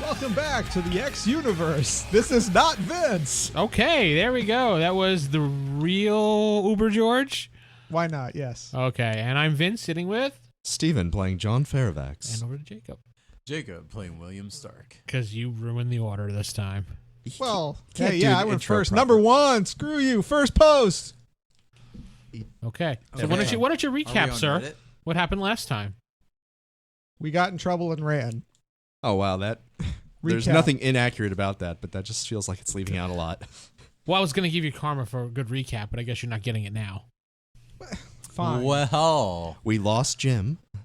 Welcome back to the X Universe. This is not Vince. Okay, there we go. That was the real Uber George. Why not? Yes. Okay, and I'm Vince sitting with... Steven playing John Fairfax. And over to Jacob. Jacob playing William Stark. Because you ruined the order this time. Well, Can't hey, do yeah, an I went intro first. proper. Number one. Screw you. First post. Okay. So Okay. why don't you Are we recap, on sir? Reddit? What happened last time? We got in trouble and ran. Oh, wow. There's Recap. nothing inaccurate about that, but that just feels like it's leaving out a lot. Well, I was going to give you karma for a good recap, but I guess you're not getting it now. Fine. Well, We lost Jim. We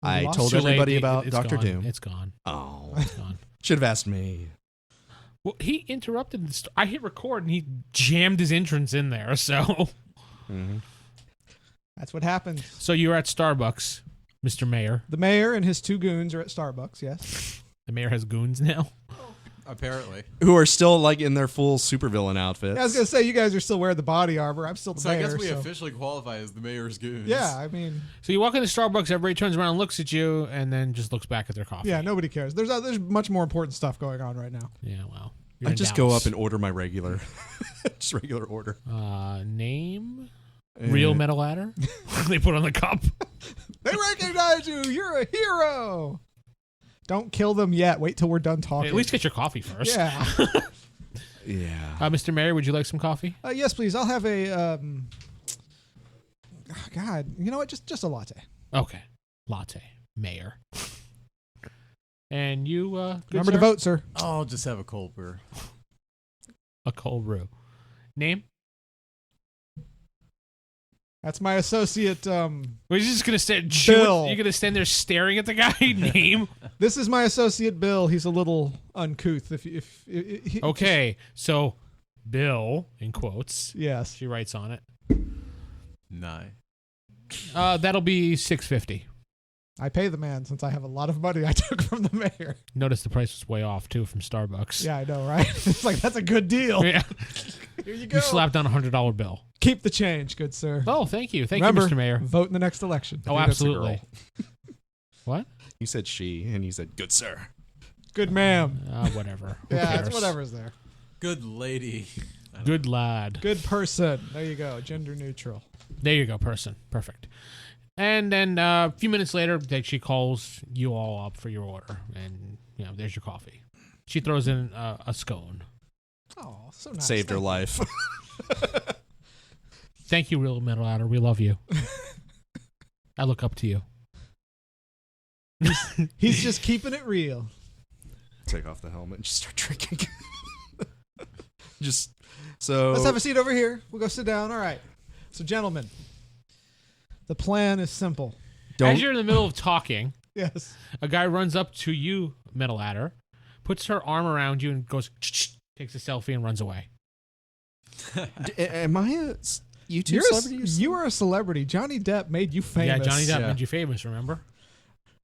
I lost told Too late. everybody It- about it's Dr. gone. Doom. It's gone. Oh. It's gone. Should have asked me. Well, he interrupted. I hit record, and he jammed his entrance in there. So That's what happened. you were at Starbucks, Mr. Mayor. The mayor and his two goons are at Starbucks, yes. The mayor has goons now. apparently. Who are still like in their full supervillain outfits. Yeah, I was going to say, you guys are still wearing the body armor. I'm still the So I mayor. guess we so. officially qualify as the mayor's goons. Yeah, I mean, So you walk into Starbucks, everybody turns around and looks at you, and then just looks back at their coffee. yeah, nobody cares. There's much more important stuff going on right now. Yeah, well. I just go up and order my regular, just regular order. Name? And Real Metal Ladder? They put on the cup. They recognize you. You're a hero. Don't kill them yet. Wait till we're done talking. At least get your coffee first. Yeah. Yeah. Mr. Mayor, would you like some coffee? Yes, please. I'll have a. God, you know what? Just a latte. Okay. Latte. Mayor. And you, good Remember sir? to vote, sir. I'll just have a cold brew. A cold brew. Name? That's my associate. We're just gonna stand. Bill. You're gonna stand there staring at the guy. Name. This is my associate Bill. He's a little uncouth. If he, Okay, so Bill in quotes. Yes. She writes on it. 9. That'll be $6.50. I pay the man since I have a lot of money I took from the mayor. Notice the price was way off too from Starbucks. Yeah, I know, right? It's like that's a good deal. Yeah. Here you go. You slapped down $100 bill. Keep the change, good sir. Oh, thank you, Remember, you, Mr. Mayor. vote in the next election. Oh, think that's a absolutely. What? You said she, and you said, good sir. Good ma'am. Whatever. Who Yeah, cares? it's whatever's there. Good lady. Good lad. Good person. There you go. Gender neutral. There you go, person. Perfect. And then a few minutes later, she calls you all up for your order, and there's your coffee. She throws in a scone. Oh, so nice. Saved her Thank you. life. Thank you, Real Metal Ladder. We love you. I look up to you. He's just keeping it real. Take off the helmet and just start drinking. So Let's have a seat over here. We'll go sit down. All right. So, gentlemen, the plan is simple. As you're in the middle of talking, Yes. a guy runs up to you, Metal Ladder, puts her arm around you, and goes, takes a selfie and runs away. Am I a YouTube You're celebrity? you are a celebrity. Johnny Depp made you famous. Yeah, Johnny Depp Yeah. made you famous, remember?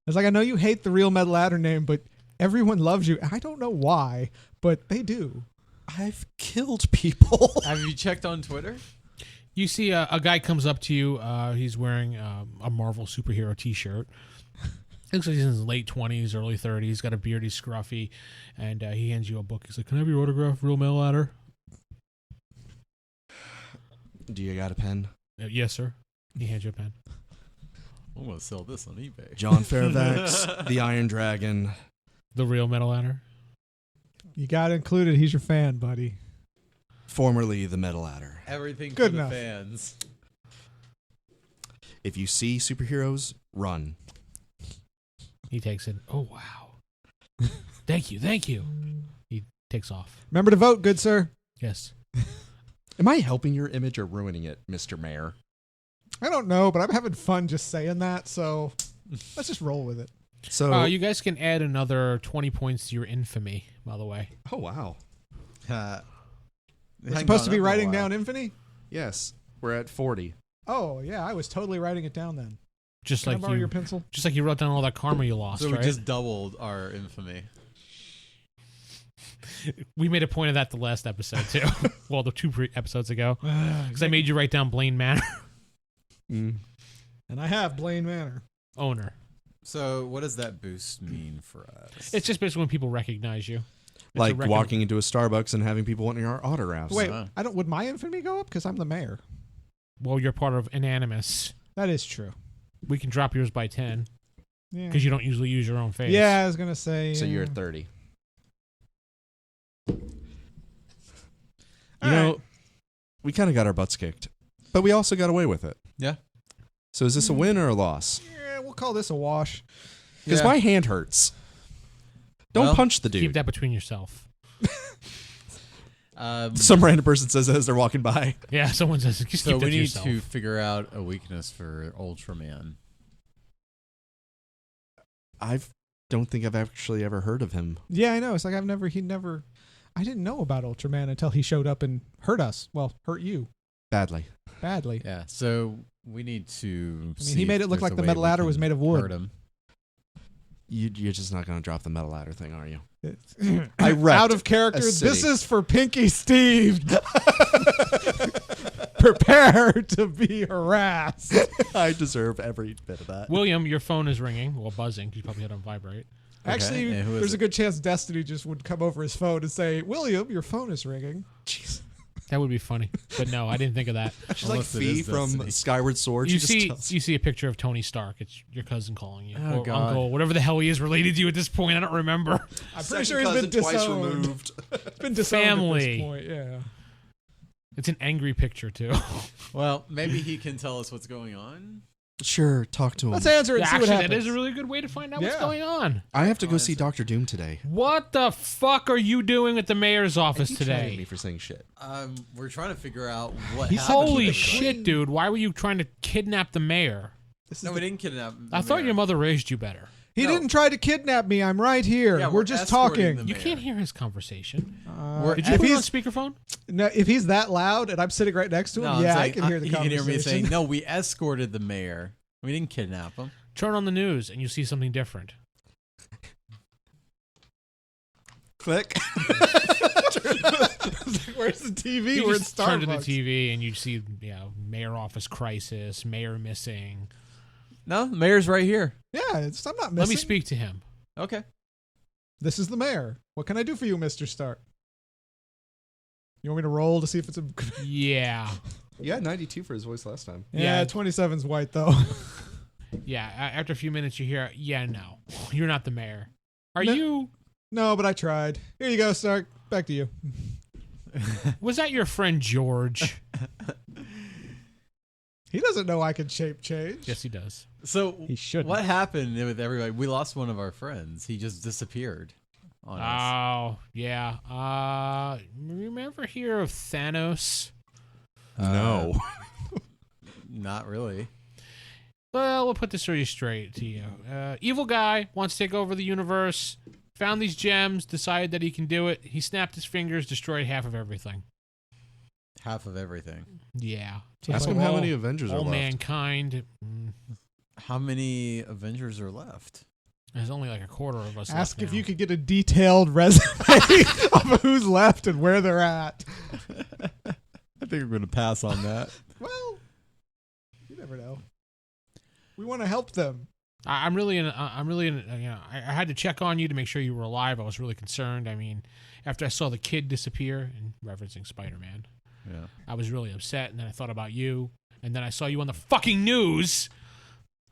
It's like, I know you hate the Real Metal Ladder name, but everyone loves you. I don't know why, but they do. I've killed people. Have you checked on Twitter? You see a guy comes up to you. He's wearing a Marvel superhero T-shirt. Looks like he's in his late 20s, early 30s. He's got a beard. He's scruffy. And he hands you a book. He's like, can I have your autograph, Real Metal Ladder? Do you got a pen? Yes, sir. He hands you a pen. I'm going to sell this on eBay. John Fairfax, the Iron Dragon. The Real Metal Ladder. You got included. He's your fan, buddy. Formerly the Metal Ladder. Everything Good for enough. the fans. If you see superheroes, run. He takes it. Oh, wow. Thank you. Thank you. He takes off. Remember to vote, good sir. Yes. Am I helping your image or ruining it, Mr. Mayor? I don't know, but I'm having fun just saying that, so let's just roll with it. So, You guys can add another 20 points to your infamy, by the way. oh wow, We're supposed to be writing down infamy? yes, we're at 40. Oh, yeah, I was totally writing it down then. Just Can I like borrow you, your pencil? just like you wrote down all that karma you lost, So we right? just doubled our infamy. We made a point of that the last episode too. Well, the two episodes ago, because I made you write down Blaine Manor And I have Blaine Manor. owner. So what does that boost mean for us? It's just basically when people recognize you. It's a Like recon- walking into a Starbucks and having people wanting our autographs. Wait, Uh. I don't. Would my infamy go up because I'm the mayor? Well, you're part of Anonymous. That is true. We can drop yours by 10 Yeah. because you don't usually use your own face. Yeah, I was gonna say. So you're at 30. All You know, right. we kind of got our butts kicked, but we also got away with it. Yeah. So is this a win or a loss? Yeah, we'll call this a wash. Because Yeah. my hand hurts. Don't Well, punch the dude. Keep that between yourself. Some random person says that as they're walking by. Yeah, someone says, just So keep that we to need yourself. to figure out a weakness for Ultraman. I don't think I've actually ever heard of him. Yeah, I know. It's like I didn't know about Ultraman until he showed up and hurt us. Well, hurt you Badly. badly. Yeah. So we need to. I mean, he made it look like the metal ladder was made of wood. Hurt him. You're just not going to drop the metal ladder thing, are you? It's- I wrecked Out of character. a city. This is for Pinky Steve. Prepare to be harassed. I deserve every bit of that. William, your phone is ringing. Well, buzzing. 'Cause you probably had it on vibrate. Actually, and who is there's a it? good chance Destiny just would come over his phone and say, "William, your phone is ringing." Jeez. That would be funny. But no, I didn't think of that. She's like Unless it Fee is from Destiny. Skyward Sword. You She see, just tells- you see a picture of Tony Stark. It's your cousin calling you, Oh, or God. uncle, whatever the hell he is related to you at this point. I don't remember. I'm pretty Second sure he's been cousin twice disowned. removed. He's been disowned at Family. this point. Yeah. It's an angry picture too. Well, maybe he can tell us what's going on. Sure, talk to him. Let's answer it and see Actually, what happens. that is a really good way to find out what's Yeah. going on. I have to go Oh, see that's Doctor Doom today. What the fuck are you doing at the mayor's office Keep shouting at me today? for saying shit. We're trying to figure out what He's happened. Holy keep it shit, clean. dude! Why were you trying to kidnap the mayor? This is No, the- we didn't kidnap. the I thought mayor. your mother raised you better. he No. didn't try to kidnap me. I'm right here. Yeah, we're we're just escorting talking. them. You Mayor. can't hear his conversation. We're- Did you if put it on he's speakerphone? no, if he's that loud and I'm sitting right next to him, No, I'm yeah, I saying- can hear the he can conversation. hear me saying, "No, we escorted the mayor. We didn't kidnap him." Turn on the news and you see something different. Click. Where's the TV? You We're in just turn to the Starbucks. TV and you see, mayor office crisis, mayor missing. No, the mayor's right here. Yeah, I'm not missing. Let me speak to him. Okay. This is the mayor. What can I do for you, Mr. Stark? You want me to roll to see if it's a? Yeah, Yeah, 92 for his voice last time. Yeah, Yeah. 27's white though. yeah. After a few minutes, you hear, "Yeah, no, you're not the mayor. Are No. you? No, but I tried. Here you go, Stark. Back to you. Was that your friend George?" He doesn't know I can shape change. Yes, he does. So He shouldn't. what happened with everybody? We lost one of our friends. He just disappeared on us. Oh, yeah. Remember hear of Thanos? No. Not really. Well, we'll put this story straight to you. Evil guy wants to take over the universe. Found these gems, decided that he can do it. He snapped his fingers, destroyed half of everything. Half of everything. Yeah. Ask Like him how all- many Avengers are all left. mankind. How many Avengers are left? There's only like a quarter of us Ask left if now. you could get a detailed resume of who's left and where they're at. I think we're going to pass on that. Well, you never know. We want to help them. I'm really in. I had to check on you to make sure you were alive. I was really concerned. I mean, after I saw the kid disappear, and referencing Spider-Man, Yeah. I was really upset. And then I thought about you, and then I saw you on the fucking news.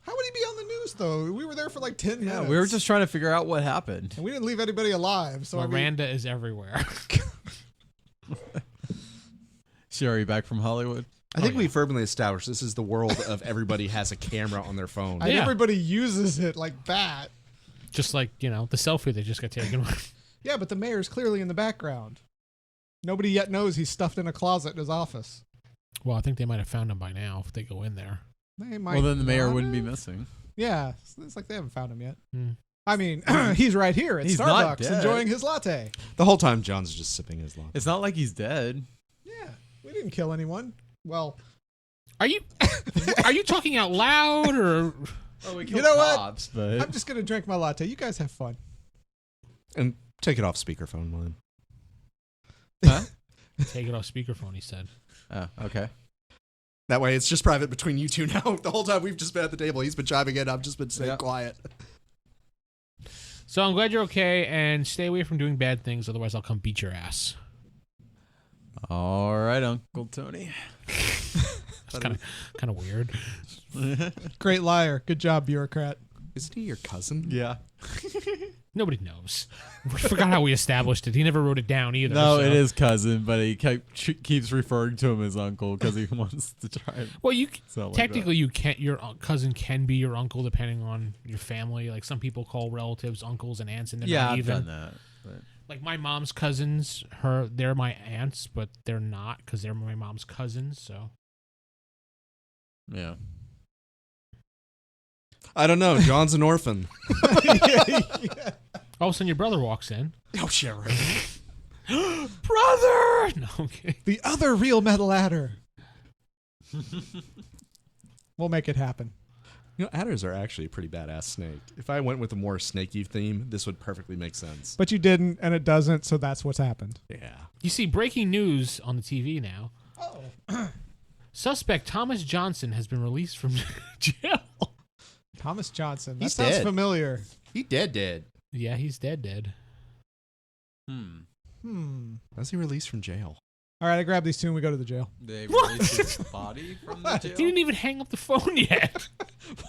How would he be on the news though? We were there for like 10 Yeah, minutes. we were just trying to figure out what happened. and we didn't leave anybody alive. So I mean, Miranda is everywhere. Sherry, back from Hollywood? I think Oh, yeah. we firmly established this is the world of everybody has a camera on their phone. and Yeah. everybody uses it like that. Just like, the selfie that just got taken. Yeah, but the mayor's clearly in the background. Nobody yet knows he's stuffed in a closet in his office. Well, I think they might have found him by now if they go in there. They might. Well, then the mayor not wouldn't be have. missing. Yeah, it's like they haven't found him yet. Hmm. I mean, he's right here at He's not Starbucks dead. enjoying his latte. The whole time, John's just sipping his latte. It's not like he's dead. Yeah, we didn't kill anyone. Well, Are you talking out loud or? Oh, we You know what? cops, but I'm just gonna drink my latte. You guys have fun. And take it off speakerphone, William. Huh? Take it off speakerphone, he said. Oh, okay. That way, it's just private between you two now. The whole time we've just been at the table, he's been chiming in. I've just been staying Yeah. quiet. So I'm glad you're okay, and stay away from doing bad things. Otherwise, I'll come beat your ass. All right, Uncle Tony. That's kind of weird. Great liar. Good job, bureaucrat. Isn't he your cousin? Yeah. Nobody knows. We forgot how we established it. He never wrote it down either. No, so. it is cousin, but he keeps referring to him as uncle because he wants to try and Well, you sound like technically you can't. Your cousin can be your uncle depending on your family. Like some people call relatives uncles and aunts, and that. they're Yeah, not I've even. done that. But Like my mom's cousins, they're my aunts, but they're not because they're my mom's cousins. So yeah. I don't know. John's an orphan. Yeah. all of a sudden your brother walks in. Oh, shit, right. Brother! No, okay. The other real metal adder. We'll make it happen. You know, adders are actually a pretty badass snake. If I went with a more snaky theme, this would perfectly make sense. But you didn't, and it doesn't, so that's what's happened. Yeah. You see, breaking news on the TV now. Oh. Suspect Thomas Johnson has been released from jail. Thomas Johnson. That He's sounds dead. familiar. He dead. Yeah, he's dead. How's he released from jail? All right, I grab these two and we go to the jail. They released his body from the jail. He didn't even hang up the phone yet.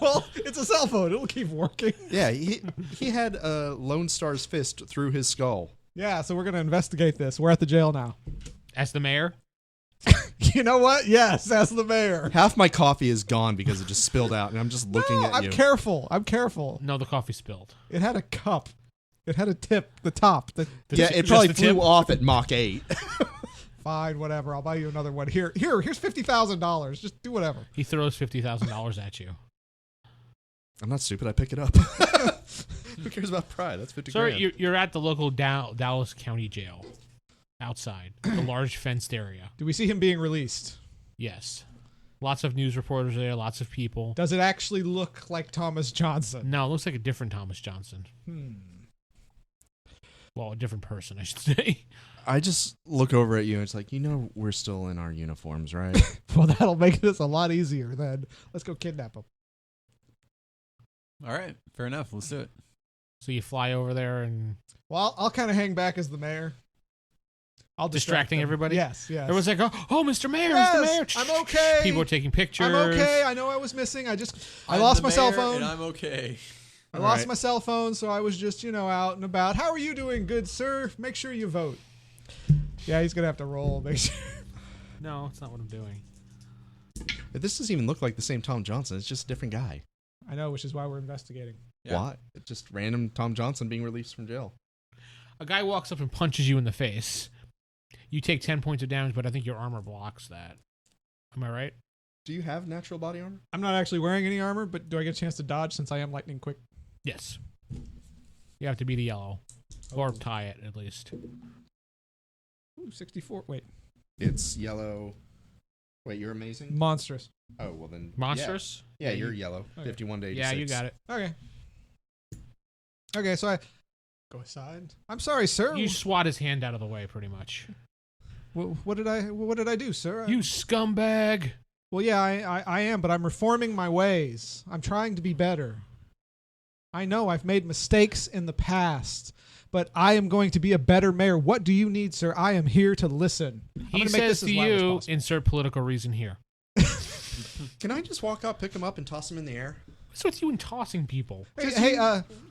Well, it's a cell phone. It'll keep working. Yeah, he had Lone Star's fist through his skull. Yeah, so we're going to investigate this. We're at the jail now. As the mayor? You know what? Yes, as the mayor. Half my coffee is gone because it just spilled out, and I'm just looking at I'm you. careful. I'm careful. No, the coffee spilled. It had a cup. It had a tip, the top. Yeah, it Just probably the flew tip? off at Mach 8. Fine, whatever. I'll buy you another one. Here's $50,000. Just do whatever. He throws $50,000 at you. I'm not stupid. I pick it up. Who cares about pride? That's 50 Sorry, grand. you're at the local Dallas County Jail. Outside. The large fenced area. Do we see him being released? Yes. Lots of news reporters there, lots of people. Does it actually look like Thomas Johnson? No, it looks like a different Thomas Johnson. Well, a different person, I should say. I just look over at you, and it's like, we're still in our uniforms, right? Well, that'll make this a lot easier then. Let's go kidnap him. All right, fair enough. Let's do it. So you fly over there and Well, I'll kind of hang back as the mayor. I'll distract distracting them. everybody? Yes. Everyone's like, oh, Mr. Mayor, Yes, Mr. Mayor. I'm okay. People are taking pictures. I'm okay. I know I was missing. I I'm lost the my cell mayor, phone. and I'm okay. I lost Right. my cell phone, so I was just, out and about. How are you doing, good sir? Make sure you vote. Yeah, he's going to have to roll. Make sure. No, that's not what I'm doing. This doesn't even look like the same Tom Johnson. It's just a different guy. I know, which is why we're investigating. Yeah. Why? It's just random Tom Johnson being released from jail. A guy walks up and punches you in the face. You take 10 points of damage, but I think your armor blocks that. Am I right? Do you have natural body armor? I'm not actually wearing any armor, but do I get a chance to dodge since I am lightning quick? Yes. You have to be the yellow. Or tie it, at least. Ooh, 64. Wait. It's yellow. Wait, you're amazing? Monstrous. Oh, well then. Monstrous? Yeah, you're yellow. Okay. 51 to 86. Yeah, you got it. Okay. Okay, so I go aside. I'm sorry, sir. You swat his hand out of the way, pretty much. What did I do, sir? You scumbag! Well, yeah, I am, but I'm reforming my ways. I'm trying to be better. I know I've made mistakes in the past, but I am going to be a better mayor. What do you need, sir? I am here to listen. I'm He gonna make says this to as loud as you, possible. insert political reason here. Can I just walk up, pick him up, and toss him in the air? What's with you and tossing people? Hey,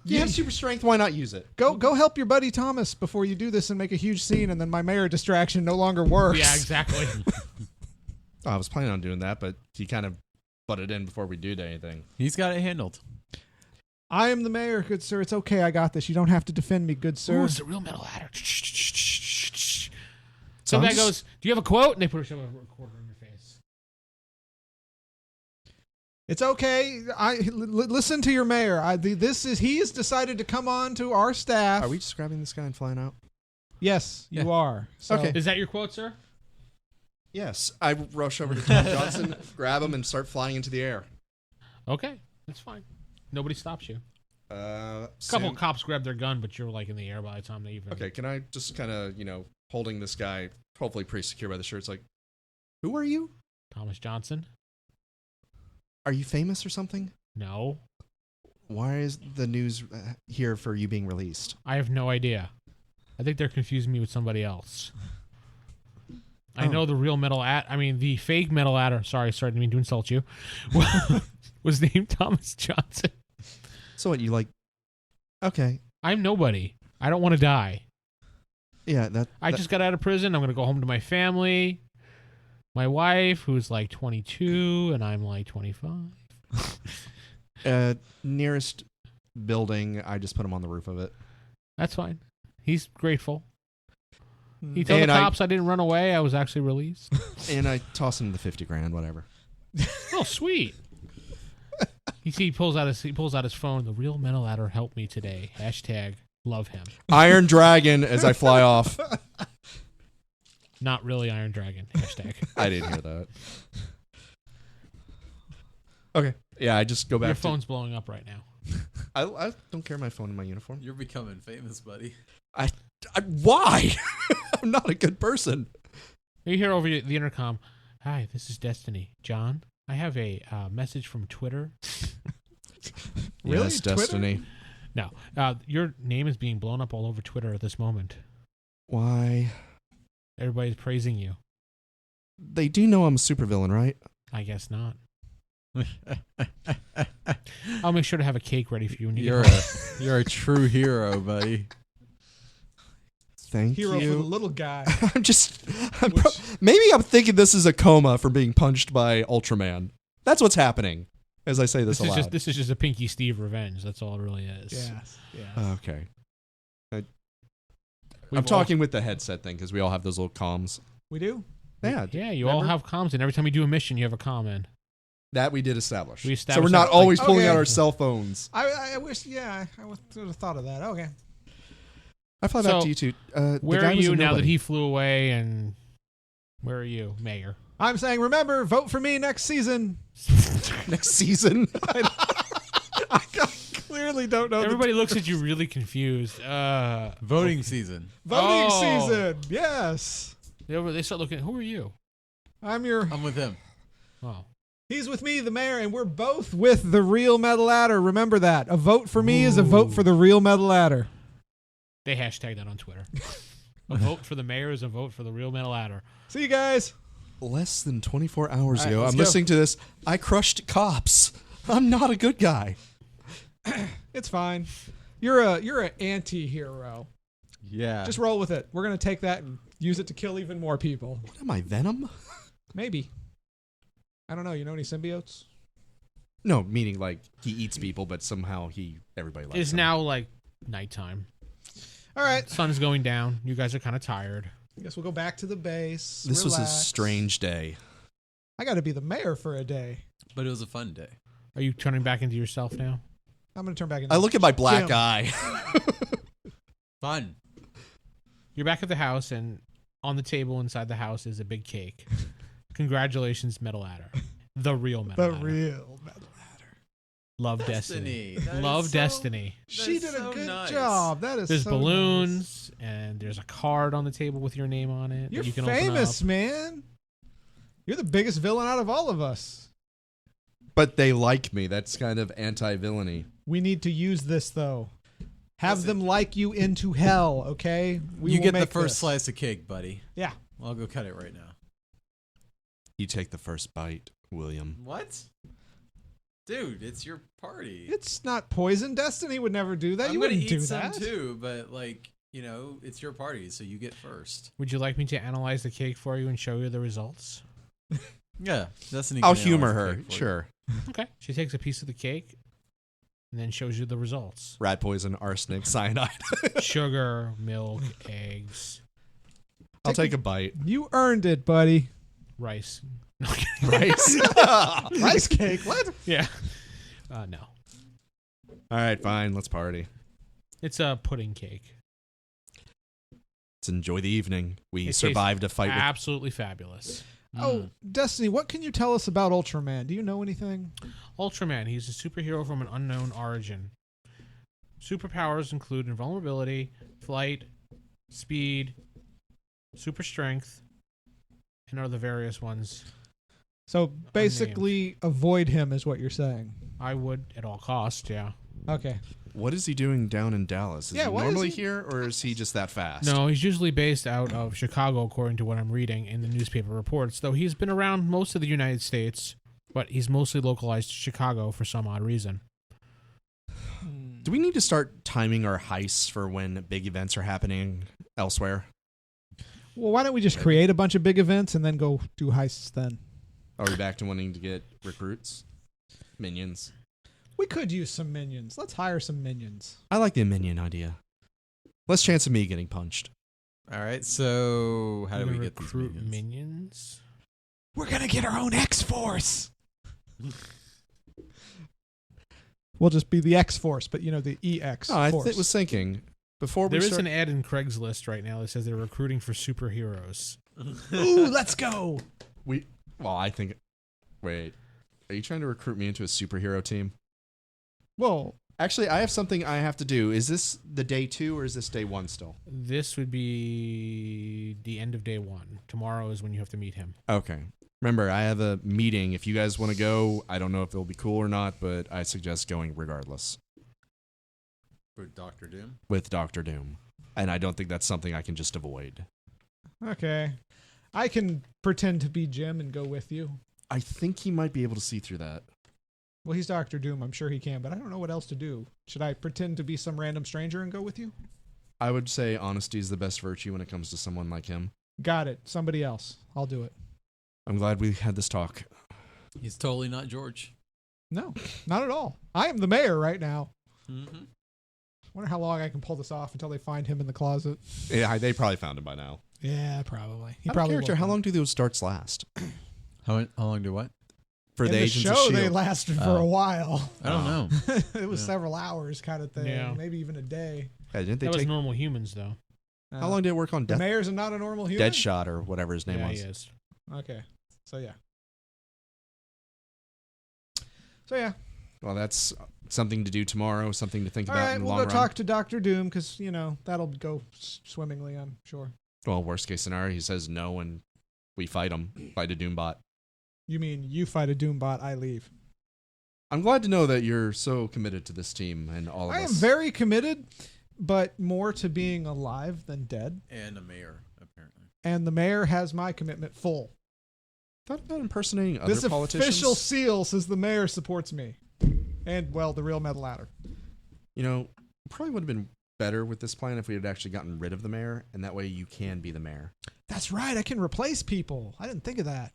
You have super strength. Why not use it? go help your buddy Thomas before you do this and make a huge scene, and then my mayor distraction no longer works. Yeah, exactly. I was planning on doing that, but he kind of butted in before we did anything. He's got it handled. I am the mayor, good sir. It's okay. I got this. You don't have to defend me, good sir. Ooh, it's a real metal adder. So Some I'm guy just- goes, "Do you have a quote?" And they put a recorder in your face. It's okay. Listen to your mayor. He has decided to come on to our staff. Are we just grabbing this guy and flying out? Yes, Yeah. you are. So, Okay. Is that your quote, sir? Yes. I rush over to Tom Johnson, grab him, and start flying into the air. Okay, that's fine. Nobody stops you. A A couple cops grab their gun, but you're like in the air by the time they even. Okay, can I just kind of, holding this guy, hopefully pretty secure by the shirt, it's like, who are you? Thomas Johnson? Are you famous or something? No. Why is the news here for you being released? I have no idea. I think they're confusing me with somebody else. I know the real the fake metal adder. Sorry, didn't mean to insult you. Was named Thomas Johnson. So what, you like... Okay. I'm nobody. I don't want to die. Yeah, I just got out of prison. I'm going to go home to my family. My wife, who's like 22, and I'm like 25. Nearest building, I just put him on the roof of it. That's fine. He's grateful. He told the cops I didn't run away. I was actually released. And I toss him the $50,000, whatever. Oh, sweet. He pulls out his phone. The real metal adder helped me today. Hashtag love him. Iron Dragon as I fly off. Not really Iron Dragon. Hashtag. I didn't hear that. Okay. Yeah, I just go back Your phone's blowing up right now. I don't carry my phone in my uniform. You're becoming famous, buddy. Why? I'm not a good person. You hear over the intercom, "Hi, this is Destiny. John, I have a message from Twitter." Really? Yes, Twitter? Destiny. No, your name is being blown up all over Twitter at this moment. Why? Everybody's praising you. They do know I'm a supervillain, right? I guess not. I'll make sure to have a cake ready for you when you You're get home. you're a true hero, buddy. Thank Hero for the you. little guy. Maybe I'm thinking this is a coma from being punched by Ultraman. That's what's happening as I say this aloud. This is just a Pinky Steve revenge. That's all it really is. Yes. Okay. We've I'm talking with the headset thing because we all have those little comms. We do? Yeah. Yeah, you all have comms, and every time you do a mission, you have a comm in. That we did establish. We So established we're not that, always like- pulling Okay. out our cell phones. I wish, I would have thought of that. Okay. I fly So, back to you two. The Where guy are was a you now that nobody. he flew away, and where are you, Mayor? I'm saying, remember, vote for me next season. next season? I clearly don't know. Everybody looks at you really confused. Voting season. Voting Oh. season. Yes. They start looking. Who are you? I'm your. I'm with him. Oh, He's with me, the mayor, and we're both with the real Metal Adder. Remember that. A vote for me is a vote for the real Metal Adder. they hashtag that on Twitter. A vote for the mayor is a vote for the real metal adder. See you guys. Less than 24 hours All right, ago, let's I'm go. listening to this. I crushed cops. I'm not a good guy. It's fine. You're an anti-hero. Yeah. Just roll with it. We're gonna take that and use it to kill even more people. What am I, Venom? Maybe. I don't know. You know any symbiotes? No, meaning like he eats people, but somehow everybody likes It's him. now like nighttime. All right. Sun's going down. You guys are kind of tired. I guess we'll go back to the base. This was a relax. strange day. I got to be the mayor for a day. But it was a fun day. Are you turning back into yourself now? I'm gonna turn back into. I look at my black Jim. eye. Fun. You're back at the house, and on the table inside the house is a big cake. Congratulations, Metal Adder. The real Metal the Adder. real Metal Adder. Love Destiny. That is Love so- Destiny. She That's did a so good nice. job. That is. There's so balloons, and there's a card on the table with your name on it. Nice. You're that you can famous, open man. You're the biggest villain out of all of us. But they like me. That's kind of anti-villainy. We need to use this though. Have them like you into hell, okay? We You will get the make first this. slice of cake, buddy. Yeah. I'll go cut it right now. You take the first bite, William. What? Dude, it's your party. It's not poison. Destiny would never do that. I'm You gonna wouldn't eat do some that. too, but like, it's your party, so you get first. Would you like me to analyze the cake for you and show you the results? Yeah, Destiny. I'll can humor analyze the her. cake for you. Sure. Okay. She takes a piece of the cake and then shows you the results. Rat poison, arsenic, cyanide. Sugar, milk, eggs, I'll take a bite. You earned it, buddy. rice. Rice. Rice cake. What? Yeah. No. All right, fine. Let's party. It's a pudding cake. Let's enjoy the evening. We It survived a fight with... Absolutely fabulous. Oh, Destiny, what can you tell us about Ultraman? Do you know anything? Ultraman, he's a superhero from an unknown origin. Superpowers include invulnerability, flight, speed, super strength, and other various ones. So basically, avoid him is what you're saying. I would at all costs, yeah. Okay. What is he doing down in Dallas? Is Yeah, he what is normally he- here, or is he just that fast? No, he's usually based out of Chicago, according to what I'm reading in the newspaper reports, though he's been around most of the United States, but he's mostly localized to Chicago for some odd reason. Do we need to start timing our heists for when big events are happening elsewhere? Well, why don't we just create a bunch of big events and then go do heists then? Are we back to wanting to get recruits? Minions? We could use some minions. Let's hire some minions. I like the minion idea. Less chance of me getting punched. All right, so how do You're we gonna get these recruit minions? minions? We're going to get our own X-Force. We'll just be the X-Force, but the EX No, I Force. was thinking before we There is start. an ad in Craigslist right now that says they're recruiting for superheroes. Ooh, let's go. I think. Wait, are you trying to recruit me into a superhero team? Well, Actually, I have something I have to do. Is this the day 2 or is this day 1 still? This would be the end of day 1. Tomorrow is when you have to meet him. Okay. Remember, I have a meeting. If you guys want to go, I don't know if it'll be cool or not, but I suggest going regardless For Doctor Doom? with Doctor Doom. And I don't think that's something I can just avoid. okay. I can pretend to be Jim and go with you. I think he might be able to see through that. Well, he's Dr. Doom. I'm sure he can, but I don't know what else to do. Should I pretend to be some random stranger and go with you? I would say honesty is the best virtue when it comes to someone like him. Got it. Somebody else. I'll do it. I'm glad we had this talk. He's totally not George. No, not at all. I am the mayor right now. Mm-hmm. Wonder how long I can pull this off until they find him in the closet. Yeah, they probably found him by now. Yeah, probably. He Out of probably character, won't how find long do those darts last? How long do what? For In the the Agents show, of S.H.I.E.L.D.? they lasted for Oh. a while. I don't know. It was Yeah. several hours kind of thing. Yeah. Maybe even a day. Yeah, didn't they That was take? normal humans, though. How long did it work on The mayor's not a normal human? Deadshot or whatever his name Yeah, was? he is. Okay. So, yeah. So, yeah. Well, that's something to do tomorrow, something to think All about right, in the we'll long go run. talk to Dr. Doom because, that'll go swimmingly, I'm sure. Well, worst case scenario, he says no and we fight him, fight a Doombot. You mean you fight a Doombot, I leave. I'm glad to know that you're so committed to this team and all of I us. am very committed, but more to being alive than dead. And a mayor, apparently. And the mayor has my commitment full. Thought about impersonating other This politicians. official seal says the mayor supports me. And, well, the real metal ladder. Probably would have been better with this plan if we had actually gotten rid of the mayor, and that way you can be the mayor. That's right. I can replace people. I didn't think of that.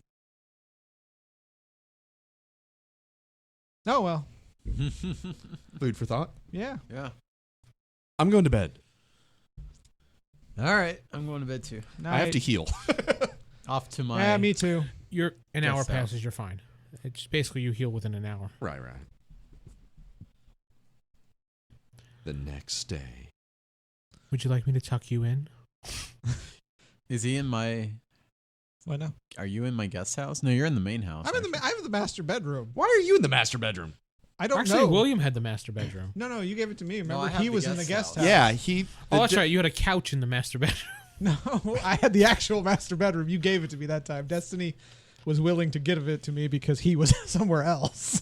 Oh, well. Food for thought. Yeah. Yeah. I'm going to bed. All right, I'm going to bed too. I have to heal. Off to my. Yeah, me too. You're an Guess hour so. passes, you're fine. It's basically you heal within an hour. Right. The next day. Would you like me to tuck you in? Is he in my? What now? Are you in my guest house? No, you're in the main house. I'm in actually. I have the master bedroom. Why are you in the master bedroom? I don't Actually, know. William had the master bedroom. No, you gave it to me. No, Remember, I have he the was in the guest guest house. house. Yeah, he. Oh, that's right. You had a couch in the master bedroom. No, I had the actual master bedroom. You gave it to me that time. Destiny was willing to give it to me because he was somewhere else.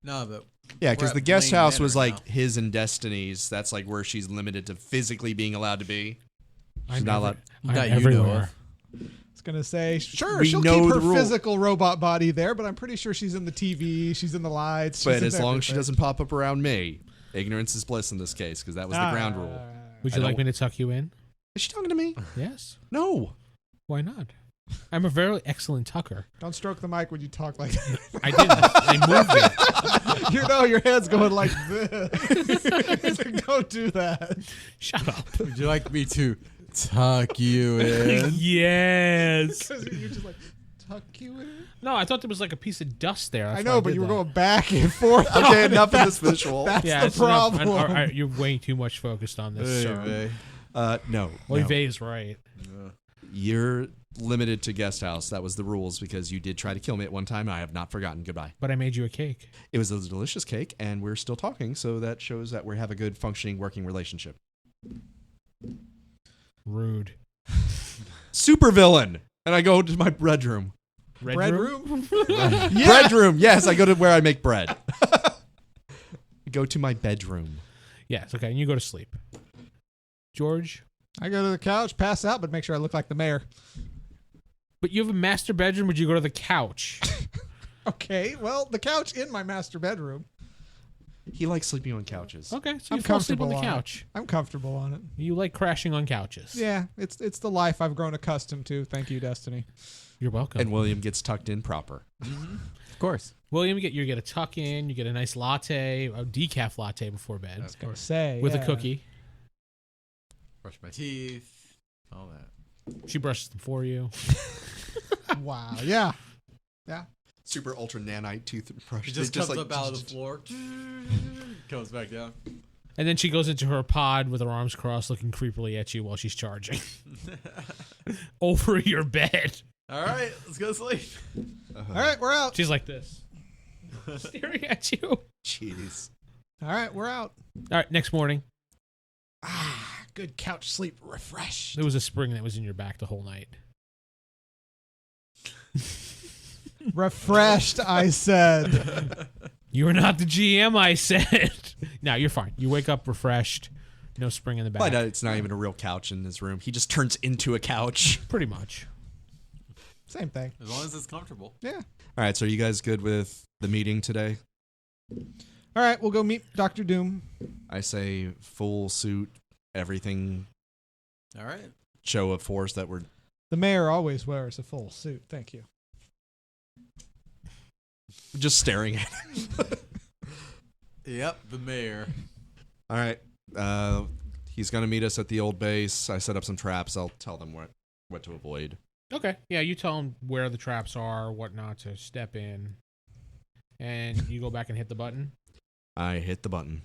No, but Yeah, we're because at the guest Blaine house was Manor like his and Destiny's. That's like where she's limited to physically being allowed to be. She's I'm not allowed. I'm That you know everywhere. of. I was gonna say, sure, We she'll know keep her the rule. physical robot body there, but I'm pretty sure she's in the TV, she's in the lights. But she's in as long as she everything. doesn't pop up around me, ignorance is bliss in this case because that was the ground rule. Would I you like don't- me to tuck you in? Is she talking to me? Yes. No. Why not? I'm a very excellent tucker. Don't stroke the mic when you talk like that. I didn't. I moved it. Your head's going like this. Don't do that. Shut up. Would you like me to tuck you in? Yes. Because you're just like, tuck you in. No, I thought there was like a piece of dust there. I That's know, why but did you were that. going back and forth. Okay, enough of this visual. That's Yeah, the it's enough. problem. All right, you're way too much focused on this, Hey, sir. Vay. No. Oy no. vey's right. You're limited to guest house. That was the rules because you did try to kill me at one time. I have not forgotten. Goodbye. But I made you a cake. It was a delicious cake, and we're still talking, so that shows that we have a good functioning working relationship. Rude. Super villain. And I go to my bread room. Red Bread room? room? Bread room. Yes, I go to where I make bread. go to my bedroom. Yes, okay, and you go to sleep. George? I go to the couch, pass out, but make sure I look like the mayor. But you have a master bedroom, would you go to the couch? Okay, well, the couch in my master bedroom. He likes sleeping on couches. Okay, so I'm you fall asleep on comfortable the on it. couch. I'm comfortable on it. You like crashing on couches. Yeah, it's the life I've grown accustomed to. Thank you, Destiny. You're welcome. And William gets tucked in proper. Of course. William, you get a tuck in, you get a nice latte, a decaf latte before bed Of course. Say with yeah. a cookie. Brush my teeth. All that. She brushes them for you. Wow. Yeah. Super ultra nanite toothbrush. She just comes up out of the floor. Comes back down. And then she goes into her pod with her arms crossed, looking creepily at you while she's charging. Over your bed. All right, let's go to sleep. All right, we're out. She's like this. Staring at you. Jeez. All right, we're out. All right, next morning. Good couch sleep. Refreshed. There was a spring that was in your back the whole night. Refreshed, I said. You're not the GM, I said. No, you're fine. You wake up refreshed. No spring in the back. But it's not even a real couch in his room. He just turns into a couch. Pretty much. Same thing. As long as it's comfortable. Yeah. All right, so are you guys good with the meeting today? All right, we'll go meet Dr. Doom. I say full suit, everything, All right. show of force that we're... The mayor always wears a full suit. Thank you. just staring at him. Yep, the mayor. All right. He's going to meet us at the old base. I set up some traps. I'll tell them what to avoid. Okay. Yeah, you tell them where the traps are, what not to step in. And you go back and hit the button. I hit the button.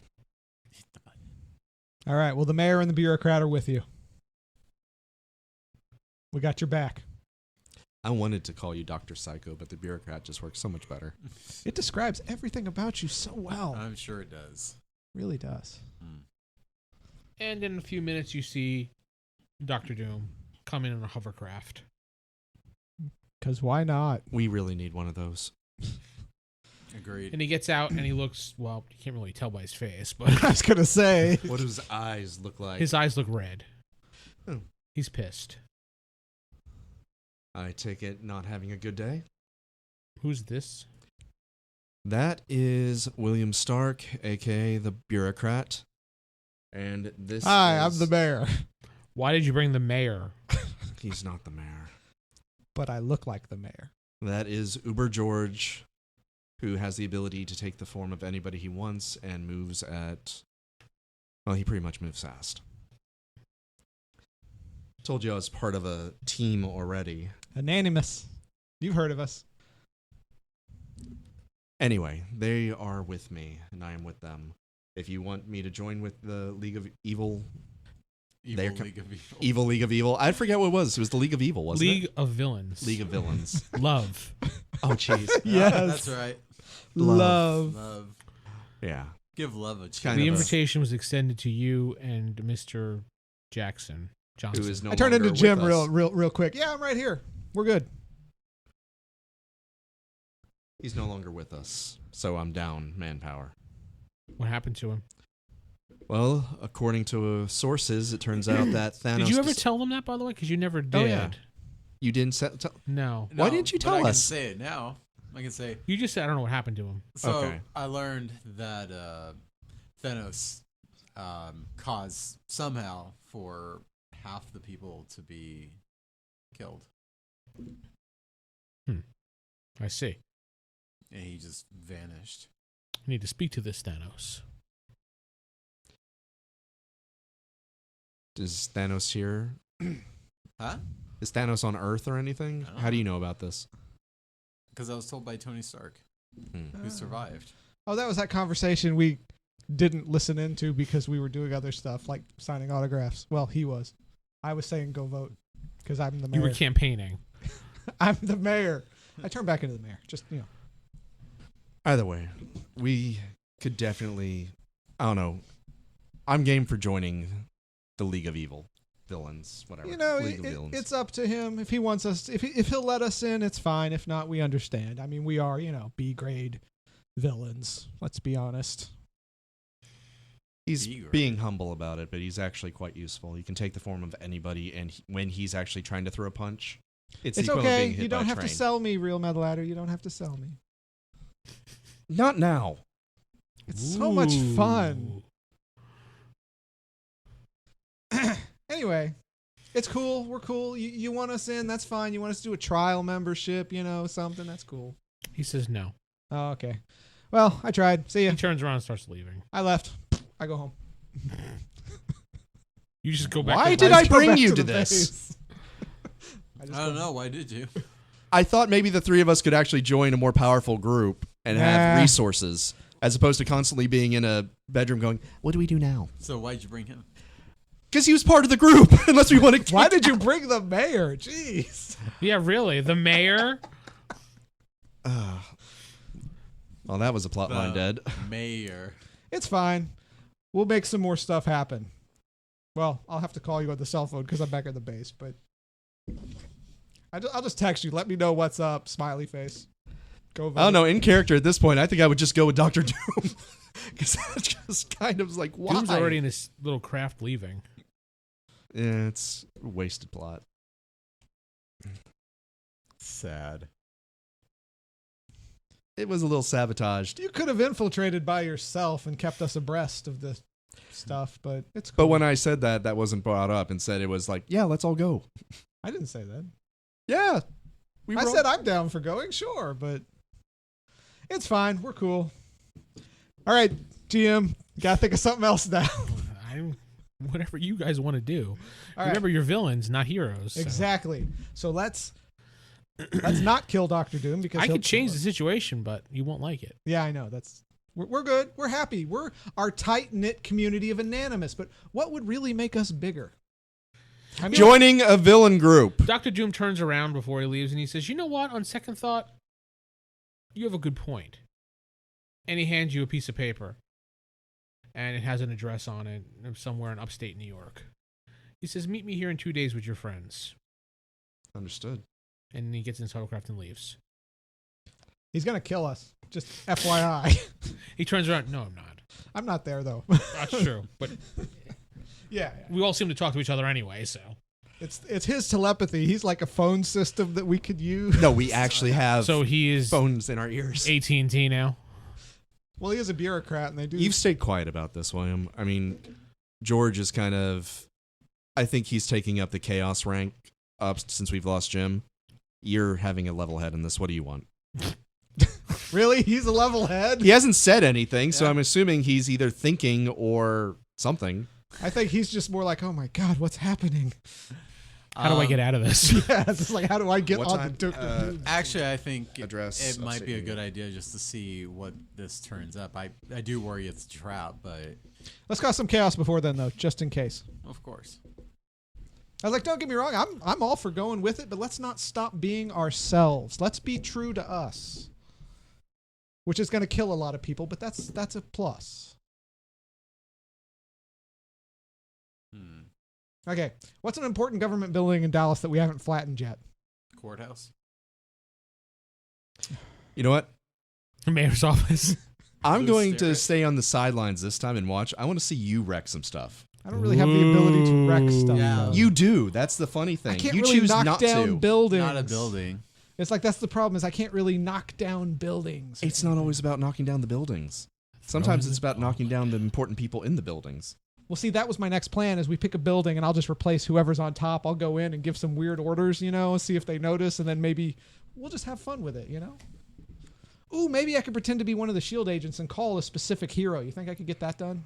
All right, well, the mayor and the bureaucrat are with you. We got your back. I wanted to call you Dr. Psycho, but the bureaucrat just works so much better. It describes everything about you so well. I'm sure it does. Really does. And in a few minutes, you see Dr. Doom come in a hovercraft. Because why not? We really need one of those. Agreed. And he gets out and he looks, well, you can't really tell by his face, but I was going to say. What do his eyes look like? his eyes look red. Oh. He's pissed. I take it not having a good day. Who's this? That is William Stark, a.k.a. the bureaucrat. And this Hi, is... I'm the mayor. Why did you bring the mayor? He's not the mayor. But I look like the mayor. That is Uber George, who has the ability to take the form of anybody he wants and moves at... Well, he pretty much moves fast. Told you I was part of a team already. Anonymous. You've heard of us. Anyway, they are with me, and I am with them. If you want me to join with the League of Evil... They're League of Evil. Evil League of Evil. I forget what it was. It was the League of Evil, wasn't League it? of Villains. League of Villains. Love. Oh, jeez. Yes. That's right. Love. Love. Yeah. Give love a chance. Kind The of a- invitation was extended to you and Mr. Jackson. Johnson. Who is no I turned into longer Jim with us. real quick. Yeah, I'm right here. We're good. He's no longer with us, so I'm down manpower. What happened to him? Well, according to sources, it turns out that Thanos... Did you ever tell them that, by the way? Because you never did. yeah. You didn't tell... No. Why didn't you but tell I can us? say it now. I can say. You just said, I don't know what happened to him. So Okay. I learned that Thanos caused somehow for half the people to be killed, I see. and he just vanished. I need to speak to this Thanos. Is Thanos here? Huh? Is Thanos on Earth or anything? I don't How do know. you know about this? Because I was told by Tony Stark, Hmm. who survived. Oh, that was that conversation we didn't listen into because we were doing other stuff like signing autographs. Well, he was. I was saying go vote because I'm the You mayor. were campaigning. I'm the mayor. I turned back into the mayor. Just, Either way, we could definitely... I don't know. I'm game for joining the League of Evil. Villains, whatever. League of Villains. it's up to him. If he wants us, if he'll let us in, it's fine. If not, we understand. I mean, we are, B grade villains. Let's be honest. He's Eager. being humble about it, but he's actually quite useful. He can take the form of anybody, and when he's actually trying to throw a punch, it's It's equivalent of okay. being hit You by don't a have to train. sell me, Real Metal Adder. You don't have to sell me. Not now. It's so much fun. Anyway, it's cool. We're cool. You want us in? That's fine. You want us to do a trial membership? Something? That's cool. He says no. Oh, okay. Well, I tried. See ya. He turns around and starts leaving. I left. I go home. You just go back. Why to did I I just go bring back you to to the this? base. I don't know. Why did you? I thought maybe the three of us could actually join a more powerful group and have Nah. resources, as opposed to constantly being in a bedroom going, "What do we do now?" So why'd you bring him? Because he was part of the group. Unless we want to. Why did you bring the mayor? Jeez. Yeah, really. The mayor. Well, that was a plot line dead. Mayor. It's fine. We'll make some more stuff happen. Well, I'll have to call you on the cell phone because I'm back at the base, but I'll just text you. Let me know what's up. Smiley face. Go vote. I don't know. In character at this point, I think I would just go with Dr. Doom. Because that's just kind of like, why? Doom's already in his little craft leaving. Yeah, it's a wasted plot. Sad. It was a little sabotaged. You could have infiltrated by yourself and kept us abreast of the stuff, but it's cool. But when I said that, that wasn't brought up. Instead, it was like, yeah, let's all go. I didn't say that. Yeah. I said I'm down for going, sure, but it's fine. We're cool. All right, GM, gotta think of something else now. Whatever you guys want to do. All right. Remember, you're villains, not heroes. So. Exactly. So let's not kill Doctor Doom because I he'll could change kill the us. situation, but you won't like it. Yeah, I know. We're good. We're happy. We're our tight knit community of Anonymous. But what would really make us bigger? I mean, Joining a villain group. Dr. Doom turns around before he leaves and he says, "You know what? On second thought, you have a good point." And he hands you a piece of paper. And it has an address on it somewhere in upstate New York. He says, "Meet me here in 2 days with your friends." Understood. And he gets in his hovercraft and leaves. he's gonna kill us. Just FYI. He turns around. No, I'm not. I'm not there though. That's true. But yeah. we all seem to talk to each other anyway, so. It's his telepathy. He's like a phone system that we could use. No, we actually have So he is phones in our ears. AT&T now. Well, he is a bureaucrat, and they do. You've stayed quiet about this, William. I mean, George is kind of... I think he's taking up the chaos rank up since we've lost Jim. You're having a level head in this. What do you want? Really? He's a level head? He hasn't said anything, so Yeah. I'm assuming he's either thinking or something. I think he's just more like, oh my God, what's happening? How do I get out of this? Yeah, it's just like, how do I get What on time? the Doctor Doom? Actually, I think Address it might upstate be a New good York. idea just to see what this turns up. I do worry it's a trap, but Let's cause some chaos before then, though, just in case. of course. I was like, don't get me wrong, I'm all for going with it, but let's not stop being ourselves. Let's be true to us, which is going to kill a lot of people, but that's a plus. Okay, what's an important government building in Dallas that we haven't flattened yet? Courthouse. You know what? Mayor's office. I'm Blue going to Spirit. stay on the sidelines this time and watch. I want to see you wreck some stuff. I don't really have the ability to wreck stuff. Yeah. though. You do. That's the funny thing. I can't you really choose knock not down to. buildings. Not a building. It's like that's the problem is I can't really knock down buildings. It's not always about knocking down the buildings. Sometimes it's about knocking down the important people in the buildings. Well, see, that was my next plan is we pick a building and I'll just replace whoever's on top. I'll go in and give some weird orders, see if they notice, and then maybe we'll just have fun with it, Ooh, maybe I could pretend to be one of the SHIELD agents and call a specific hero. You think I could get that done?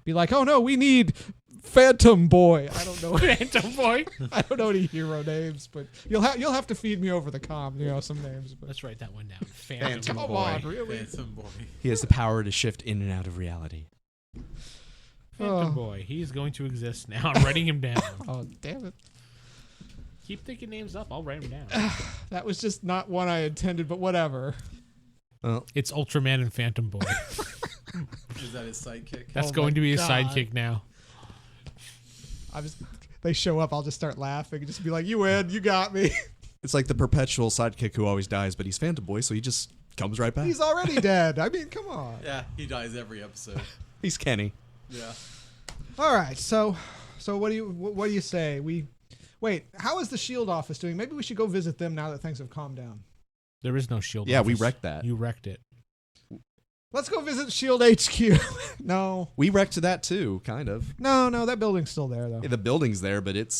Be like, oh no, we need Phantom Boy. I don't know. Phantom Boy. I don't know any hero names, but you'll have to feed me over the comm, some names. But Let's write that one down. Phantom come Boy. on, really? Phantom boy. He has the power to shift in and out of reality. Phantom Oh. Boy. He's going to exist now. I'm writing him down. Oh, damn it. Keep thinking names up. I'll write them down. That was just not one I intended, but whatever. Well, It's Ultraman and Phantom Boy. Is that his sidekick? That's Oh going my to be his God. sidekick now. They show up, I'll just start laughing and just be like, you win, you got me. it's like the perpetual sidekick who always dies, but he's Phantom Boy, so he just comes right back. He's already dead. I mean, come on. Yeah, he dies every episode. He's Kenny. Yeah. All right, so what do you say? Wait, how is the Shield office doing? Maybe we should go visit them now that things have calmed down. There is no shield. Yeah, we office. wrecked that. You wrecked it. Let's go visit Shield HQ. No, We wrecked that too, kind of. no, that building's still there though. Yeah, the building's there, but it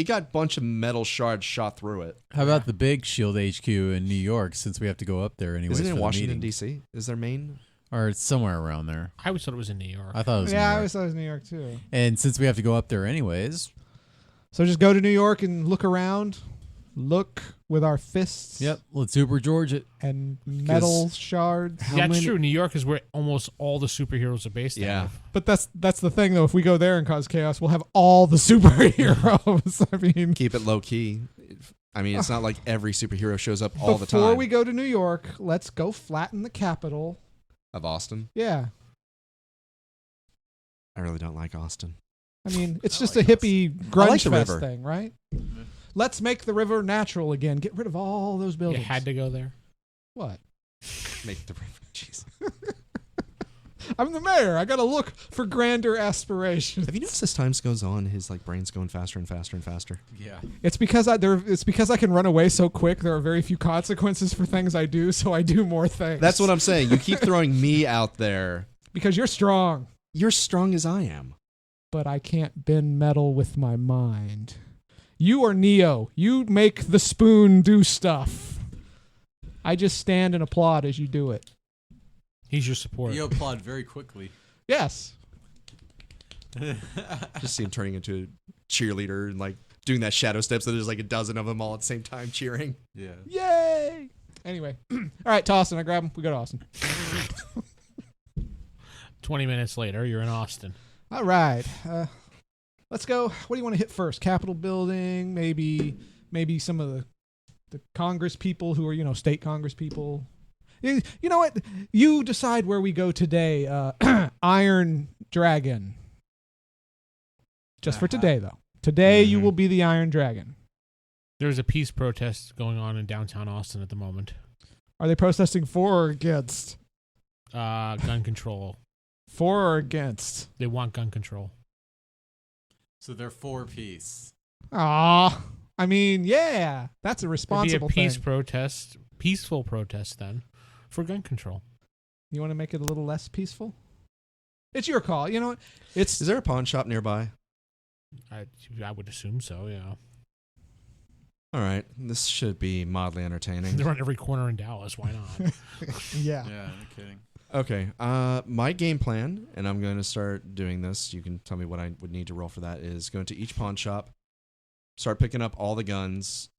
got a bunch of metal shards shot through it. How about the big Shield HQ in New York? Since we have to go up there anyways. Isn't it for in the Washington meeting? D.C.? Is their main? Or it's somewhere around there. I always thought it was in New York. I thought it was. Yeah, New I York. always thought it was New York too. And since we have to go up there anyways, So just go to New York and look around. Look with our fists. yep, let's Uber George it. And metal shards. That's true. New York is where almost all the superheroes are based Yeah. out of. But that's the thing though. If we go there and cause chaos, we'll have all the superheroes. I mean, Keep it low key. I mean, it's not like every superhero shows up all the before time. we go to New York, let's go flatten the capital. Of Austin. Yeah. I really don't like Austin. I mean, it's I just like a hippie I grunge like the fest river. thing, right? Let's make the river natural again. Get rid of all those You buildings. had to go there. What? Make the jeez. I'm the mayor. I got to look for grander aspirations. Have you noticed as time goes on, his brain's going faster and faster and faster? Yeah. It's because I can run away so quick. There are very few consequences for things I do, so I do more things. That's what I'm saying. You keep throwing me out there. Because you're strong, You're strong as I am. but I can't bend metal with my mind. You are Neo. You make the spoon do stuff. I just stand and applaud as you do it. He's your support. You applaud very quickly. Yes. Just see him turning into a cheerleader and like doing that shadow steps. So there's like a dozen of them all at the same time cheering. Yeah. Yay! Anyway, all right, to Austin. I grab him. We go to Austin. 20 minutes later, you're in Austin. All right, let's go. What do you want to hit first? Capitol building, maybe some of the Congress people who are state Congress people. You know what? You decide where we go today. Iron Dragon. Just for today, though. Today you Mhm. will be the Iron Dragon. There's a peace protest going on in downtown Austin at the moment. Are they protesting for or against? Gun control. For or against? They want gun control. So they're for peace. Ah, I mean, yeah, that's a It'd responsible be a peace thing. protest, peaceful protest then, for gun control. You want to make it a little less peaceful? It's your call. You know what? It's Is there a pawn shop nearby? I would assume so, yeah. All right. This should be mildly entertaining. They're on every corner in Dallas. Why not? yeah. Yeah, no kidding. Okay. My game plan, and I'm going to start doing this. You can tell me what I would need to roll for that. Is going to each pawn shop, start picking up all the guns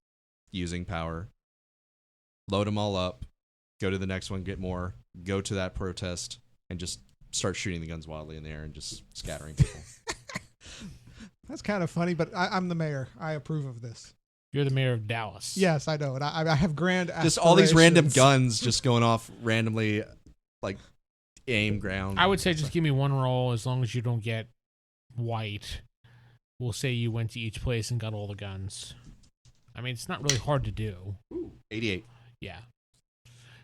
using power, load them all up, go to the next one, get more, go to that protest, and just start shooting the guns wildly in the air and just scattering people. That's kind of funny, but I'm the mayor. I approve of this. You're the mayor of Dallas. Yes, I know it. I have grand Just all these random aspirations. guns just going off randomly, like aim ground. I would say just give me one roll as long as you don't get white. We'll say you went to each place and got all the guns. I mean, it's not really hard to do. 88. Yeah.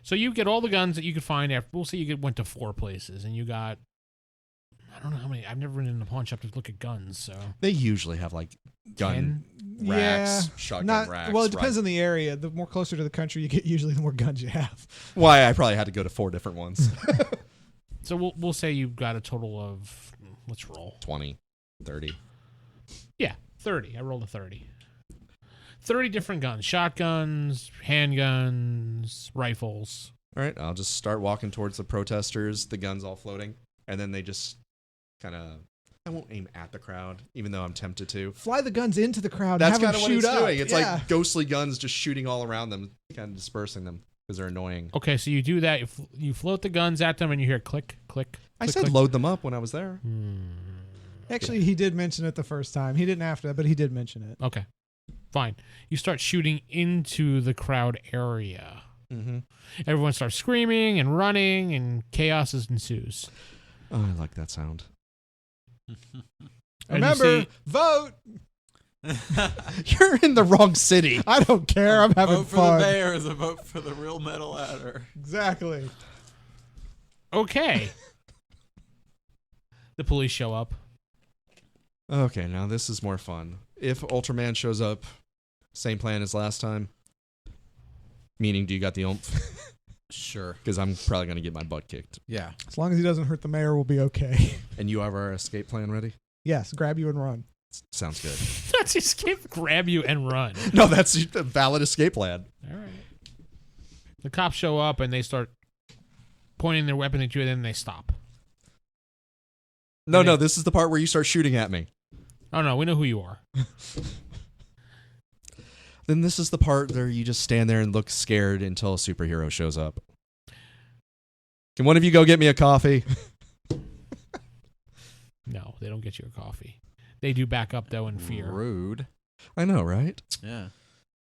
So you get all the guns that you could find after. We'll say you went to 4 places and you got. I don't know how many. I've never been in a pawn shop to look at guns. So They usually have like gun 10? racks, shotgun Not racks. well. It depends right. on the area. The more closer to the country you get, usually the more guns you have. Why I probably had to go to 4 different ones. So we'll say you got a total of. Let's roll. 20, 30. Yeah, 30. I rolled a 30. 30 different guns: shotguns, handguns, rifles. All right, I'll just start walking towards the protesters, the guns all floating, and then they just kind of. I won't aim at the crowd, even though I'm tempted to. Fly the guns into the crowd. That's and have kind of them what shoot it's up. doing. It's Yeah. like ghostly guns just shooting all around them, kind of dispersing them because they're annoying. Okay, so you do that. You float the guns at them, and you hear click, click. I click, said click. load them up when I was there. Actually, he did mention it the first time. He didn't have to, but he did mention it. Okay, fine. You start shooting into the crowd area. Mm-hmm. Everyone starts screaming and running, and chaos ensues. Oh, I like that sound. As you Remember, see- vote. You're in the wrong city. I don't care. I'm having Vote for fun. the mayor is a vote for the real metal adder. Exactly. Okay. The police show up. Okay, now this is more fun. If Ultraman shows up, same plan as last time. Meaning, do you got the oomph? Sure. Because I'm probably going to get my butt kicked. Yeah. As long as he doesn't hurt the mayor, we'll be okay. And you have our escape plan ready? Yes, grab you and run. Sounds good. Let's escape, grab you, and run. No, that's a valid escape plan. All right. The cops show up and they start pointing their weapon at you, and then they stop. No, this is the part where you start shooting at me. Oh no, we know who you are. Then this is the part where you just stand there and look scared until a superhero shows up. Can one of you go get me a coffee? No, they don't get you a coffee. They do back up though in fear. Rude. I know, right? Yeah.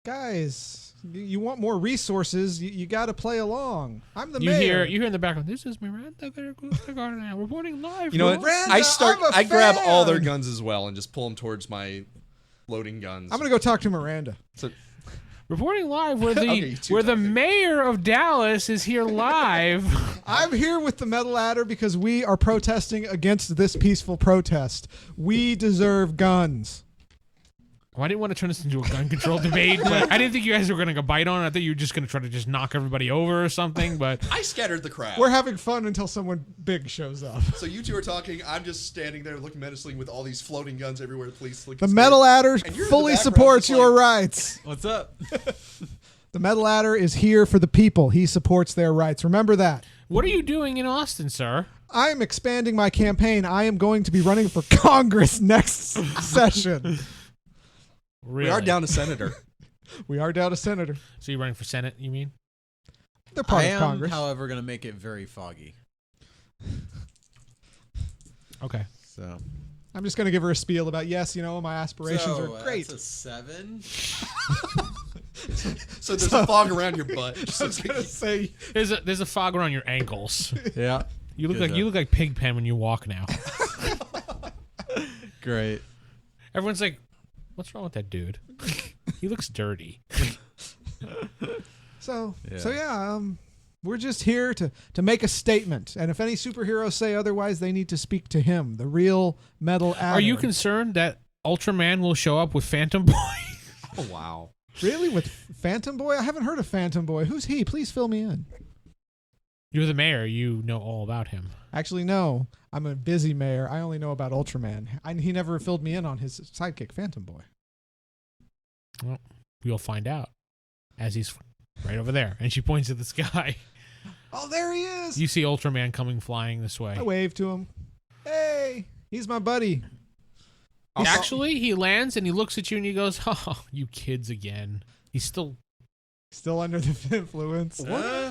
Guys, you want more resources, you got to play along. I'm the You mayor. hear in the background. This is Miranda Garden reporting live. You know what? Miranda, I I'm a grab all fan. their guns as well and just pull them towards my loading guns. I'm going to go talk to Miranda. Reporting live where the Okay, two where the talking. mayor of Dallas is here live. I'm here with the Metal Adder because we are protesting against this peaceful protest. We deserve guns. Well, I didn't want to turn this into a gun control debate, but I didn't think you guys were going to bite on it. I thought you were just going to try to just knock everybody over or something. But I scattered the crowd. We're having fun until someone big shows up. So you two are talking. I'm just standing there looking menacingly with all these floating guns everywhere. The police look. The Metal Adder And you're in the fully background supports just your like- rights. What's up? The Metal Adder is here for the people. He supports their rights. Remember that. what are you doing in Austin, sir? I am expanding my campaign. I am going to be running for Congress next session. Really? We are down to senator. We are down to senator. So you're running for Senate, you mean? They're part I of am, Congress. however, going to make it very foggy. Okay. So I'm just going to give her a spiel about, yes, you know, my aspirations are great. That's a 7. So there's a fog around your butt. I was going to say, There's a fog around your ankles. Yeah. You look Good like enough. Pigpen when you walk now. Great. Everyone's like, "What's wrong with that dude? He looks dirty." so yeah, we're just here to make a statement. And if any superheroes say otherwise, they need to speak to him, the real Metal Adder. Are you concerned that Ultraman will show up with Phantom Boy? Oh wow. Really? With Phantom Boy? I haven't heard of Phantom Boy. Who's he? Please fill me in. You're the mayor. You know all about him. Actually, no. I'm a busy mayor. I only know about Ultraman. He never filled me in on his sidekick, Phantom Boy. Well, you'll find out as he's right over there. And she points at the sky. Oh, there he is. You see Ultraman coming flying this way. I wave to him. Hey, he's my buddy. Actually, he lands and he looks at you and he goes, "Oh, you kids again." He's still. Still under the influence.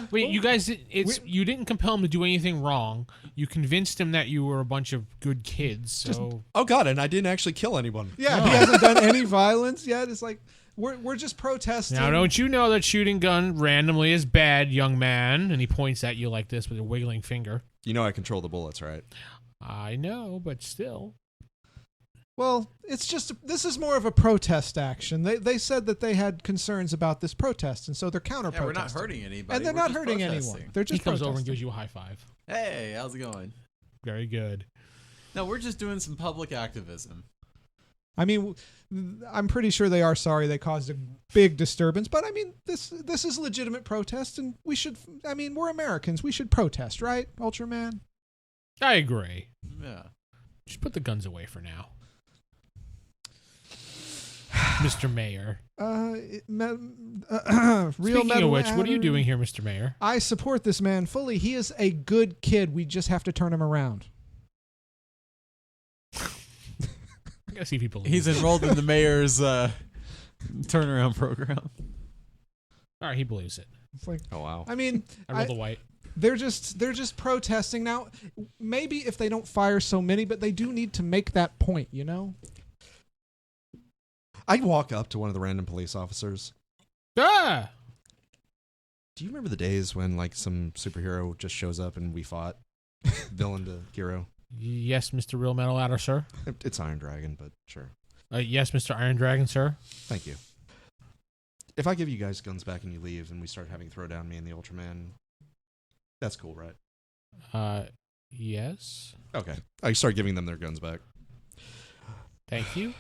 Wait, you guys, you didn't compel him to do anything wrong. You convinced him that you were a bunch of good kids. So Oh god, and I didn't actually kill anyone. Yeah, No. he hasn't done any violence yet. It's like we're just protesting. now, don't you know that shooting gun randomly is bad, young man? And he points at you like this with a wiggling finger. You know I control the bullets, right? I know, but still. Well, it's just this is more of a protest action. They said that they had concerns about this protest, and so they're counter Yeah, we're protesting. not hurting anybody. and they're we're not just hurting protesting. anyone. They're He just comes over and protesting. gives you a high five. Hey, how's it going? Very good. No, we're just doing some public activism. I mean, I'm pretty sure they are sorry they caused a big disturbance, but I mean, this is legitimate protest, and we should. I mean, we're Americans. We should protest, right, Ultraman? I agree. Yeah. Just put the guns away for now. Mr. Mayor. Real Speaking Metal of which, what are you Adder. doing here, Mr. Mayor? I support this man fully. He is a good kid. We just have to turn him around. I gotta see if he believes He's it. enrolled in the mayor's turnaround program. All right, he believes it. It's like, Oh wow. I mean, I rolled a white. they're just protesting now. Maybe if they don't fire so many, but they do need to make that point, you know? I walk up to one of the random police officers. Ah! Do you remember the days when like some superhero just shows up and we fought villain to hero? Yes, Mr. Real Metal Adder, sir. It's Iron Dragon, but sure. Yes, Mr. Iron Dragon, sir. Thank you. If I give you guys guns back and you leave and we start having throwdown, me and the Ultraman, that's cool, right? Yes. Okay. I start giving them their guns back. Thank you.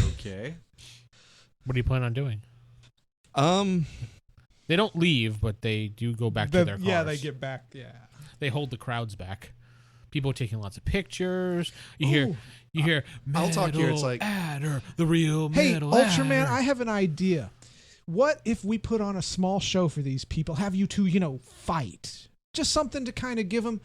Okay. What do you plan on doing? Um, They don't leave, but they do go back to their cars. Yeah, they get back. Yeah. They hold the crowds back. People are taking lots of pictures. You Ooh. hear. I'll talk here, it's like- Adder, the real Hey, metal Ultraman, Adder. I have an idea. What if we put on a small show for these people? Have you two, fight. Just something to kind of give them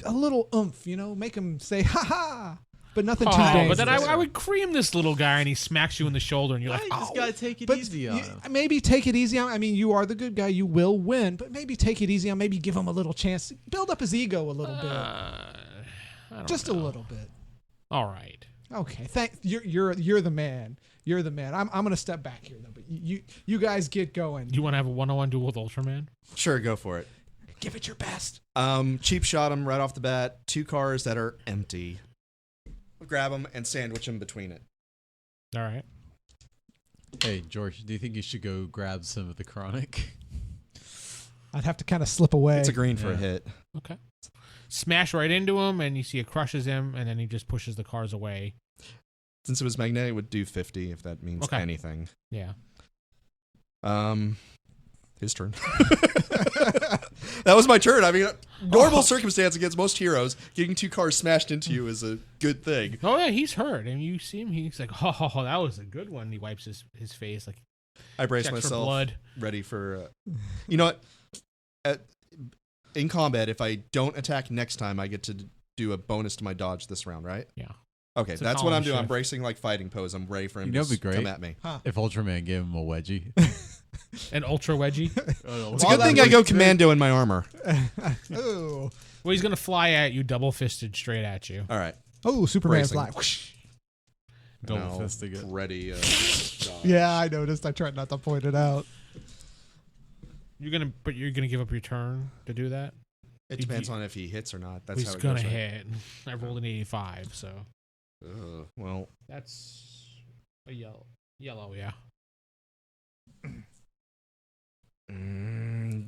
a little oomph, make them say, ha ha. But nothing too dangerous. But then I would cream this little guy, and he smacks you in the shoulder, and you're like, You just oh. gotta take it But easy on him. maybe take it easy on. I mean, you are the good guy. You will win, but maybe take it easy on. Maybe give him a little chance. Build up his ego a little bit, I don't just know. a little bit. All right. Okay, you're the man. You're the man. I'm gonna step back here though. But you guys get going. Do you want to have a one-on-one duel with Ultraman? sure, go for it. Give it your best. Cheap shot them right off the bat. 2 cars that are empty. Grab them and sandwich them between it. All right. Hey, George, do you think you should go grab some of the chronic? I'd have to kind of slip away. It's a green for a Yeah. hit. Okay. Smash right into him, and you see it crushes him, and then he just pushes the cars away. Since it was magnetic, it would do 50 if that means Okay. anything. Yeah. His turn. That was my turn. I mean, normal circumstance against most heroes, getting 2 cars smashed into you is a good thing. Oh yeah, he's hurt, and you see him. He's like, "Oh, that was a good one." He wipes his face, like I brace checks for myself, blood. ready for. You know what? In combat, if I don't attack next time, I get to do a bonus to my dodge this round, right? Yeah. Okay, It's a that's what I'm column doing. I'm shift. bracing like fighting pose. I'm ready for him You know to what'd be great? come at me. If Ultraman gave him a wedgie. An ultra wedgie. It's a good thing I go commando in my armor. Oh, Well, he's gonna fly at you, double fisted, straight at you. All right. oh, Superman's Bracing. like. Whoosh. Double Now, fisting it. ready. Dodge. Yeah, I noticed. I tried not to point it out. You're gonna give up your turn to do that. It depends on if he hits or not. That's He's how it gonna goes. Right? hit. I rolled an 85, so Well, that's a yellow. Yellow, yeah.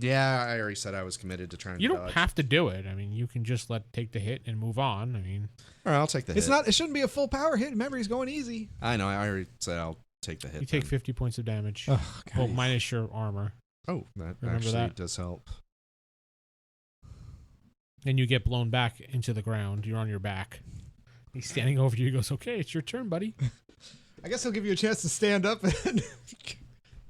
yeah, I already said I was committed to trying You to don't dodge. have to do it. I mean, you can just take the hit and move on. I mean, All right, I'll take the hit. It's not. It shouldn't be a full power hit. Remember, he's going easy. I know. I already said I'll take the hit. you take then. 50 points of damage. Oh, Well, minus your armor. Oh, that Remember actually that? does help. Then you get blown back into the ground. You're on your back. He's standing over you. He goes, "Okay, it's your turn, buddy." I guess he'll give you a chance to stand up. And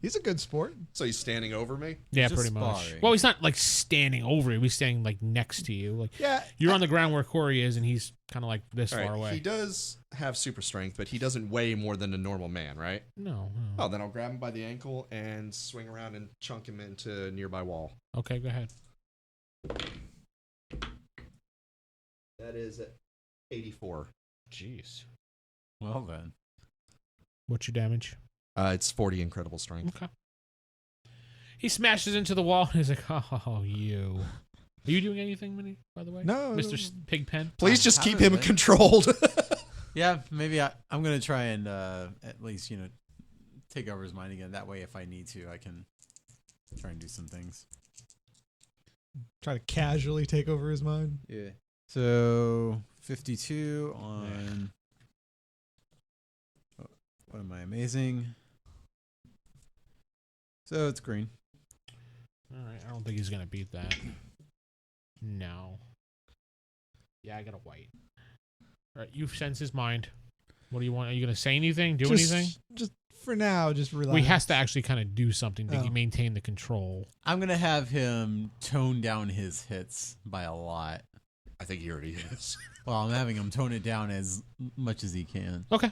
he's a good sport. So he's standing over me. Yeah, just pretty much. sparring. Well, he's not like standing over you. He's standing like next to you. Like Yeah. you're on the ground where Corey is, and he's kind of like this All right. far away. He does have super strength, but he doesn't weigh more than a normal man, right? No. Oh, then I'll grab him by the ankle and swing around and chunk him into a nearby wall. Okay, go ahead. That is 84. Jeez. Well then. What's your damage? It's 40 incredible strength. Okay. He smashes into the wall, and he's like, "Oh, you." Are you doing anything, Minnie? By the way, No. Mr. Pigpen. Please I just keep haven't him been. controlled. Yeah, maybe I'm gonna try and at least take over his mind again. That way, if I need to, I can try and do some things. Try to casually take over his mind. Yeah. So 52 on. What am I amazing? So it's green. All right, I don't think he's gonna beat that. No. Yeah, I got a white. All right, you sense his mind. What do you want? Are you gonna say anything? Do anything? Just for now, just relax. We has to actually kind of do something to Oh. maintain the control. I'm gonna have him tone down his hits by a lot. I think he already is. Well, I'm having him tone it down as much as he can. Okay.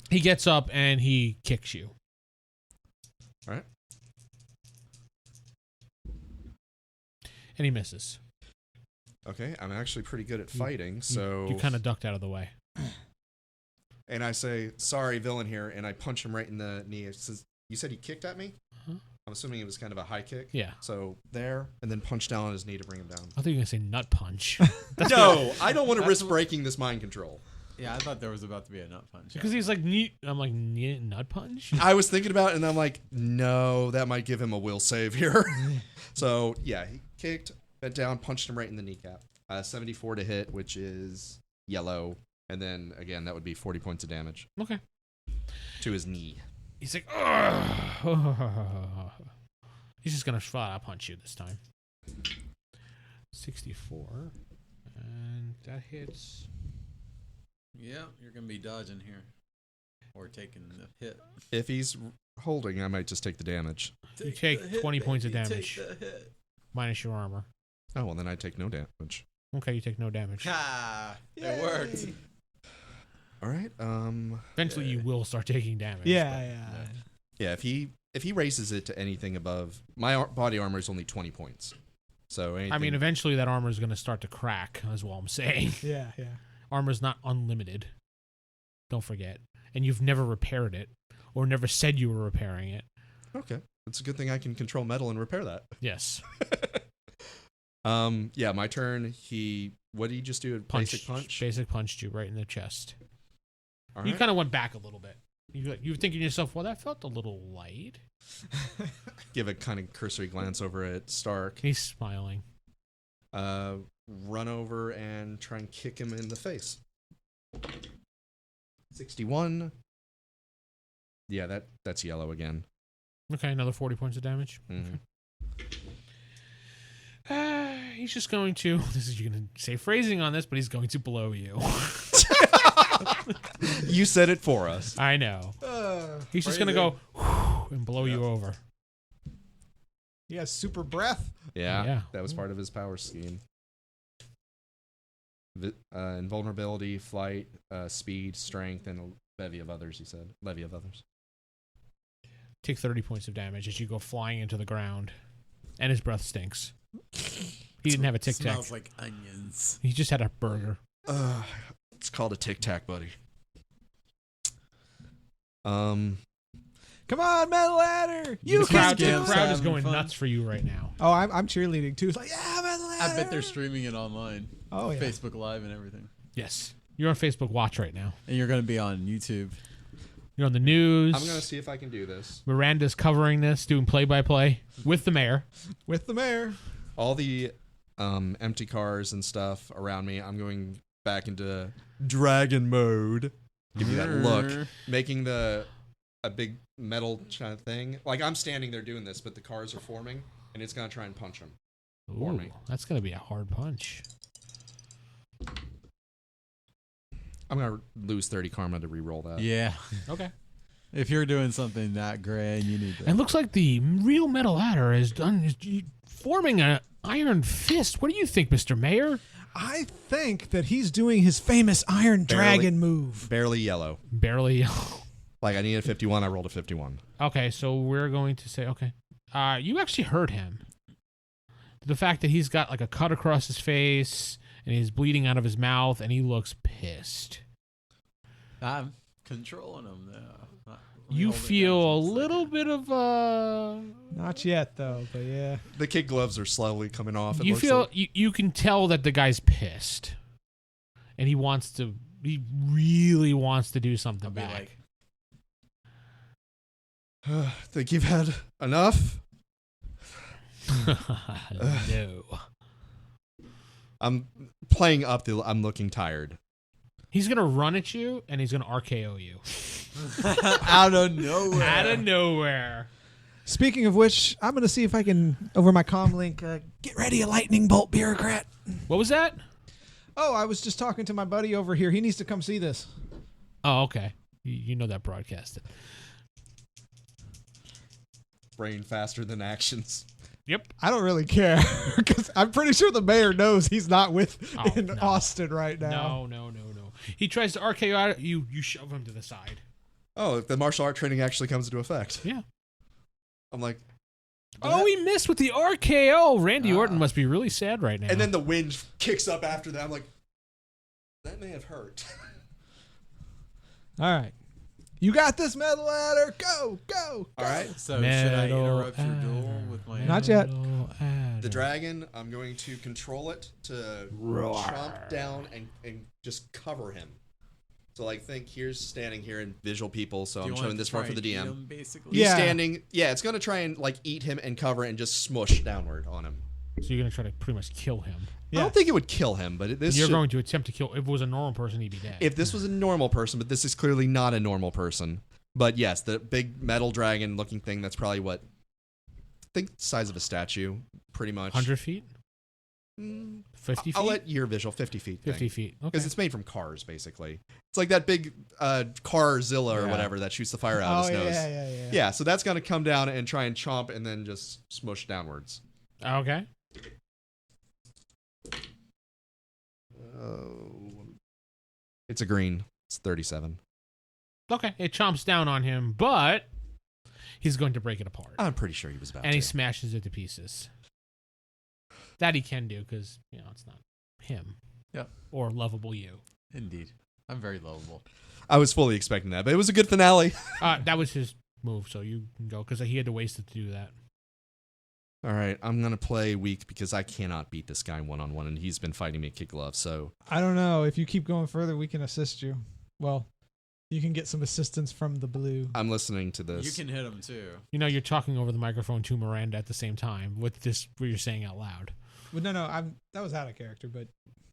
He gets up and he kicks you. All right. And he misses. Okay, I'm actually pretty good at fighting, so You kind of ducked out of the way. and I say, "Sorry, villain here," and I punch him right in the knee. It says, "You said he kicked at me?" Uh-huh. I'm assuming it was kind of a high kick. Yeah. So there, and then punch down on his knee to bring him down. I thought you were going to say nut punch. No, I don't want to risk breaking this mind control. Yeah, I thought there was about to be a nut punch. Because he's like, I'm like, nut punch? I was thinking about it, and I'm like, no, that might give him a will save here. So, yeah, he kicked, bent down, punched him right in the kneecap. 74 to hit, which is yellow. And then, again, that would be 40 points of damage Okay. to his knee. He's like, ugh. He's just going to flat out punch you this time. 64. And that hits. Yeah, you're gonna be dodging here, or taking the hit. If he's holding, I might just take the damage. You take 20 points of damage. Take the hit. Minus your armor. Oh, well, then I take no damage. Okay, you take no damage. Ha! It worked. All right. Eventually, you will start taking damage. Yeah. Yeah, if he raises it to anything above... My body armor is only 20 points. So anything... I mean, eventually that armor is going to start to crack, is what I'm saying. Yeah. Armor's not unlimited. Don't forget. And you've never repaired it, or never said you were repairing it. Okay. It's a good thing I can control metal and repair that. Yes. Yeah, my turn. What did he just do? Basic punch? Basic punched you right in the chest. All You right. kind of went back a little bit. You were thinking to yourself, well, that felt a little light. Give a kind of cursory glance over at Stark. He's smiling. Run over and try and kick him in the face. 61. Yeah, that's yellow again. Okay, another 40 points of damage. Mhm. He's just going to... You're going to say phrasing on this, but he's going to blow you. You said it for us. I know. He's just going to go and blow you over. He has super breath. Yeah, that was part of his power scheme. Invulnerability, flight, speed, strength, and a levy of others, he said. Levy of others. Take 30 points of damage as you go flying into the ground. And his breath stinks. He didn't have a Tic Tac. Smells like onions. He just had a burger. It's called a Tic Tac, buddy. Come on, Metal Ladder. You The crowd, can do the it. crowd is Having going fun. nuts for you right now. Oh, I'm cheerleading too. It's like, yeah, Metal Ladder. I bet they're streaming it online. Oh, yeah. Facebook Live and everything. Yes. You're on Facebook Watch right now. And you're gonna be on YouTube. You're on the news. I'm going to see if I can do this. Miranda's covering this, doing play-by-play with the mayor. With the mayor. All the empty cars and stuff around me, I'm going back into dragon mode. Give you that look. Making a big metal kind of thing. Like, I'm standing there doing this, but the cars are forming, and it's going to try and punch him. For me. That's going to be a hard punch. I'm going to lose 30 karma to re-roll that. Yeah. Okay. If you're doing something that grand, you need It that. looks like the real Metal Adder is forming an iron fist. What do you think, Mr. Mayor? I think that he's doing his famous Iron Dragon move. Barely yellow. Barely. Like, I needed 51, I rolled a 51. Okay, so we're going to say, okay. You actually heard him. The fact that he's got like a cut across his face and he's bleeding out of his mouth and he looks pissed. I'm controlling them now. You feel a little bit of Not yet, though, but yeah. The kid gloves are slowly coming off. It you looks feel like. you can tell that the guy's pissed. And he really wants to do something I'll be back. like, Think you've had enough? No. I'm playing up I'm looking tired. He's going to run at you and he's going to RKO you. out of nowhere. Out of nowhere. Speaking of which, I'm going to see if I can, over my comm link, get ready a lightning bolt, bureaucrat. What was that? Oh, I was just talking to my buddy over here. He needs to come see this. Oh, okay. You know that broadcasted. Brain faster than actions. Yep. I don't really care because I'm pretty sure the mayor knows he's not in no. Austin right now. No. He tries to RKO out you. You shove him to the side. Oh, if the martial art training actually comes into effect. Yeah. I'm like, Oh, he missed with the RKO. Randy Orton must be really sad right now. and then the wind kicks up after that. I'm like, that may have hurt. All right. You got this, Metal Adder. Go, go. All right. So should I Metal interrupt your duel Adder. with my? Not yet. Metal Adder. The dragon, I'm going to control it to chomp down and just cover him. So like think here's standing here in visual people, so Do you I'm want showing it this to far try for the and eat DM. him, basically. He's Yeah. standing. Yeah, it's going to try and like eat him and cover and just smush downward on him. So you're gonna try to pretty much kill him. I Yeah. don't think it would kill him, but this You're should- going to attempt to kill. If it was a normal person, he'd be dead. if this was a normal person, but this is clearly not a normal person. But yes, the big metal dragon looking thing, that's probably what I think the size of a statue, pretty much. 100 feet, Mm, 50 feet, I'll let your visual 50 feet. 50 feet. Okay. Because it's made from cars, basically. It's like that big Carzilla or Yeah. whatever that shoots the fire out of his nose. Yeah. Yeah, so that's going to come down and try and chomp and then just smush downwards. Okay. It's a green. It's 37. Okay. It chomps down on him, but he's going to break it apart, I'm pretty sure he was about and he to. smashes it to pieces. That he can do because it's not him. Yep. Or lovable you. Indeed, I'm very lovable. I was fully expecting that, but it was a good finale. That was his move, so you can go because he had to waste it to do that. All right, I'm going to play weak because I cannot beat this guy one-on-one, and he's been fighting me at Kick Glove, so... I don't know. If you keep going further, we can assist you. Well, you can get some assistance from the blue. I'm listening to this. You can hit him too. You're talking over the microphone to Miranda at the same time with this, what you're saying out loud. Well, no, that was out of character, but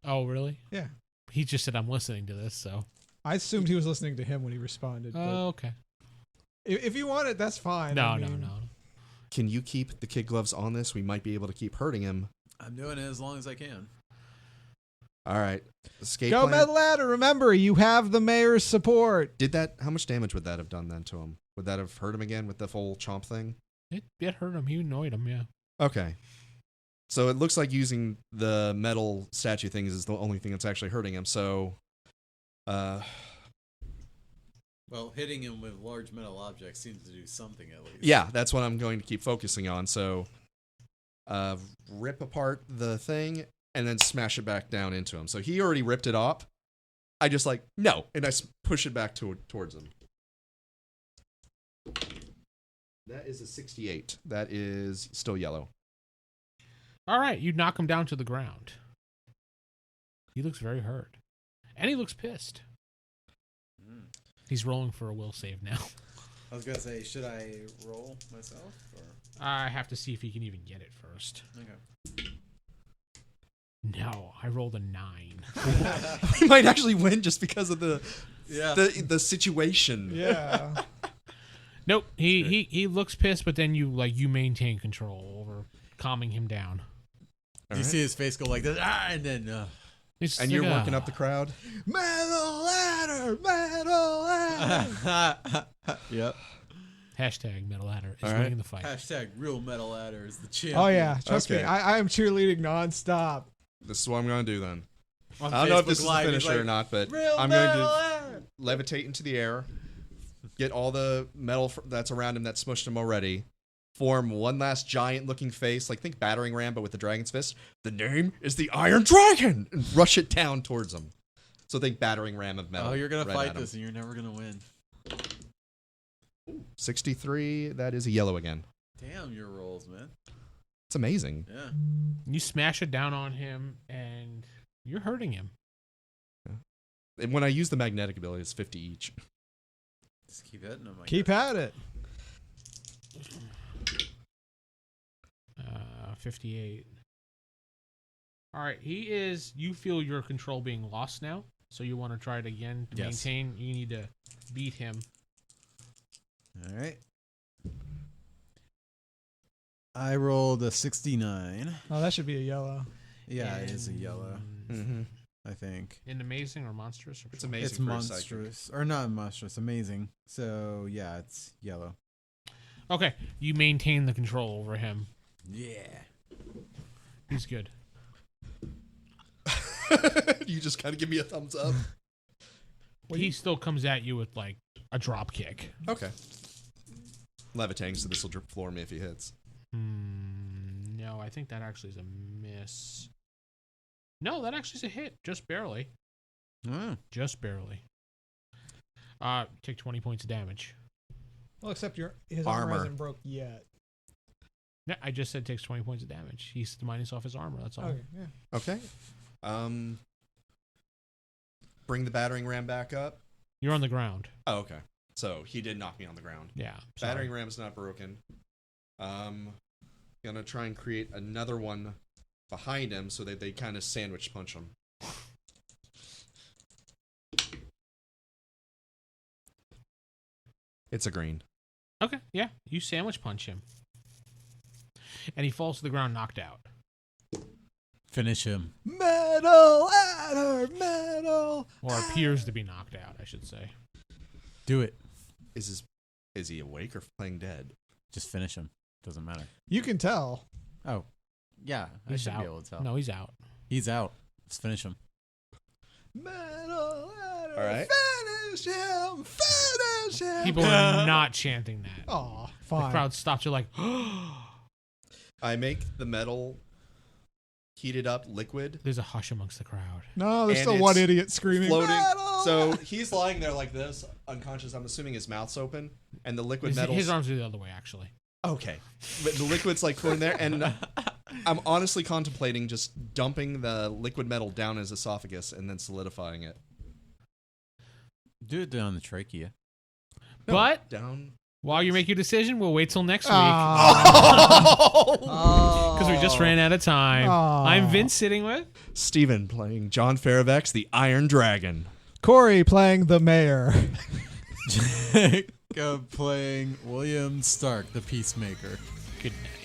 Oh, really? yeah. He just said I'm listening to this, so. I assumed he was listening to him when he responded. But Oh, okay. if you want it, that's fine. No, I no, mean, no. Can you keep the Kid Gloves on this? We might be able to keep hurting him. I'm doing it as long as I can. All right. Escape Go plan. Metal Adder. Remember, you have the mayor's support. Did that... How much damage would that have done then to him? Would that have hurt him again with the full chomp thing? It hurt him. He annoyed him, yeah. Okay. So it looks like using the metal statue things is the only thing that's actually hurting him, so... Well, hitting him with large metal objects seems to do something at least. Yeah, that's what I'm going to keep focusing on. So, rip apart the thing and then smash it back down into him. So he already ripped it off. I just no, and I push it back towards him. That is a 68. That is still yellow. All right, you knock him down to the ground. He looks very hurt. And he looks pissed. Mm. He's rolling for a will save now. I was gonna say, should I roll myself? Or? I have to see if he can even get it first. Okay. No, I rolled a 9. We might actually win just because of the Yeah. the situation. Yeah. Nope, he looks pissed, but then you maintain control over calming him down. All You right. see his face go like this, and then It's And like, you're working up the crowd. Metal Adder. Metal Adder. Yep. Hashtag Metal Adder is All right. winning the fight. Hashtag real metal adder is the champion. Oh yeah, trust me. Okay. I am cheerleading nonstop. This is what I'm going to do then. On I don't know if Facebook this is the Live, he's finisher or like, not, but Real I'm going Metal to Adder. levitate into the air, get all the metal that's around him that smushed him already, form one last giant-looking face, like think battering ram, but with the dragon's fist. The name is the Iron Dragon, and rush it down towards him. So think battering ram of metal. Oh, you're gonna right fight at him. this, and you're never gonna win. 63. That is a yellow again. Damn your rolls, man. It's amazing. Yeah. You smash it down on him, and you're hurting him. And when I use the magnetic ability, it's 50 each. Just keep hitting him. Keep at it. 58. All right, you feel your control being lost now, so you want to try it again to Yes. maintain. You need to beat him. All right. I rolled a 69. Oh, that should be a yellow. Yeah, it is a yellow, Mm-hmm. I think. In amazing or monstrous? Or It's amazing. It's for a psychic. monstrous. Or not monstrous, amazing. So, yeah, it's yellow. Okay, you maintain the control over him. Yeah. He's good. You just kind of give me a thumbs up. He still comes at you with like a drop kick. Okay. Levitating, so this will floor me if he hits. No, I think that actually is a miss. No, that actually is a hit. Just barely. Oh. Just barely. Take 20 points of damage. Well, except his armor Armor. hasn't broke yet. Yeah, I just said takes 20 points of damage. He's minus off his armor. That's all. Okay, yeah. Okay. Bring the battering ram back up. You're on the ground. Oh, okay. So he did knock me on the ground. Yeah. Sorry. Battering ram's not broken. Gonna try and create another one behind him so that they kind of sandwich punch him. It's a green. Okay. Yeah. You sandwich punch him, and he falls to the ground, knocked out. Finish him. Metal adder, metal. Or appears to be knocked out, I should say. Do it. Is he awake or playing dead? Just finish him. Doesn't matter. You can tell. Oh, yeah. I He's should out. be able to tell. No, he's out. He's out. Just finish him. Metal adder. All right. Finish him. Finish him. People are not chanting that. Aw, The fine. crowd stops. You're like, I make the metal heated up liquid there's a hush amongst the crowd. No, there's And still it's one idiot screaming. floating. Metal So he's lying there like this, unconscious. I'm assuming his mouth's open, and the liquid metal. His arms are the other way, actually. Okay, but the liquid's like floating there, and I'm honestly contemplating just dumping the liquid metal down his esophagus and then solidifying it. Do it down the trachea. No, But down. while you make your decision, we'll wait till next week. Ah. Because we just ran out of time. Aw. I'm Vince sitting with. Steven playing John Faravex, the Iron Dragon. Corey playing the mayor. Jacob playing William Stark, the Peacemaker. Good night.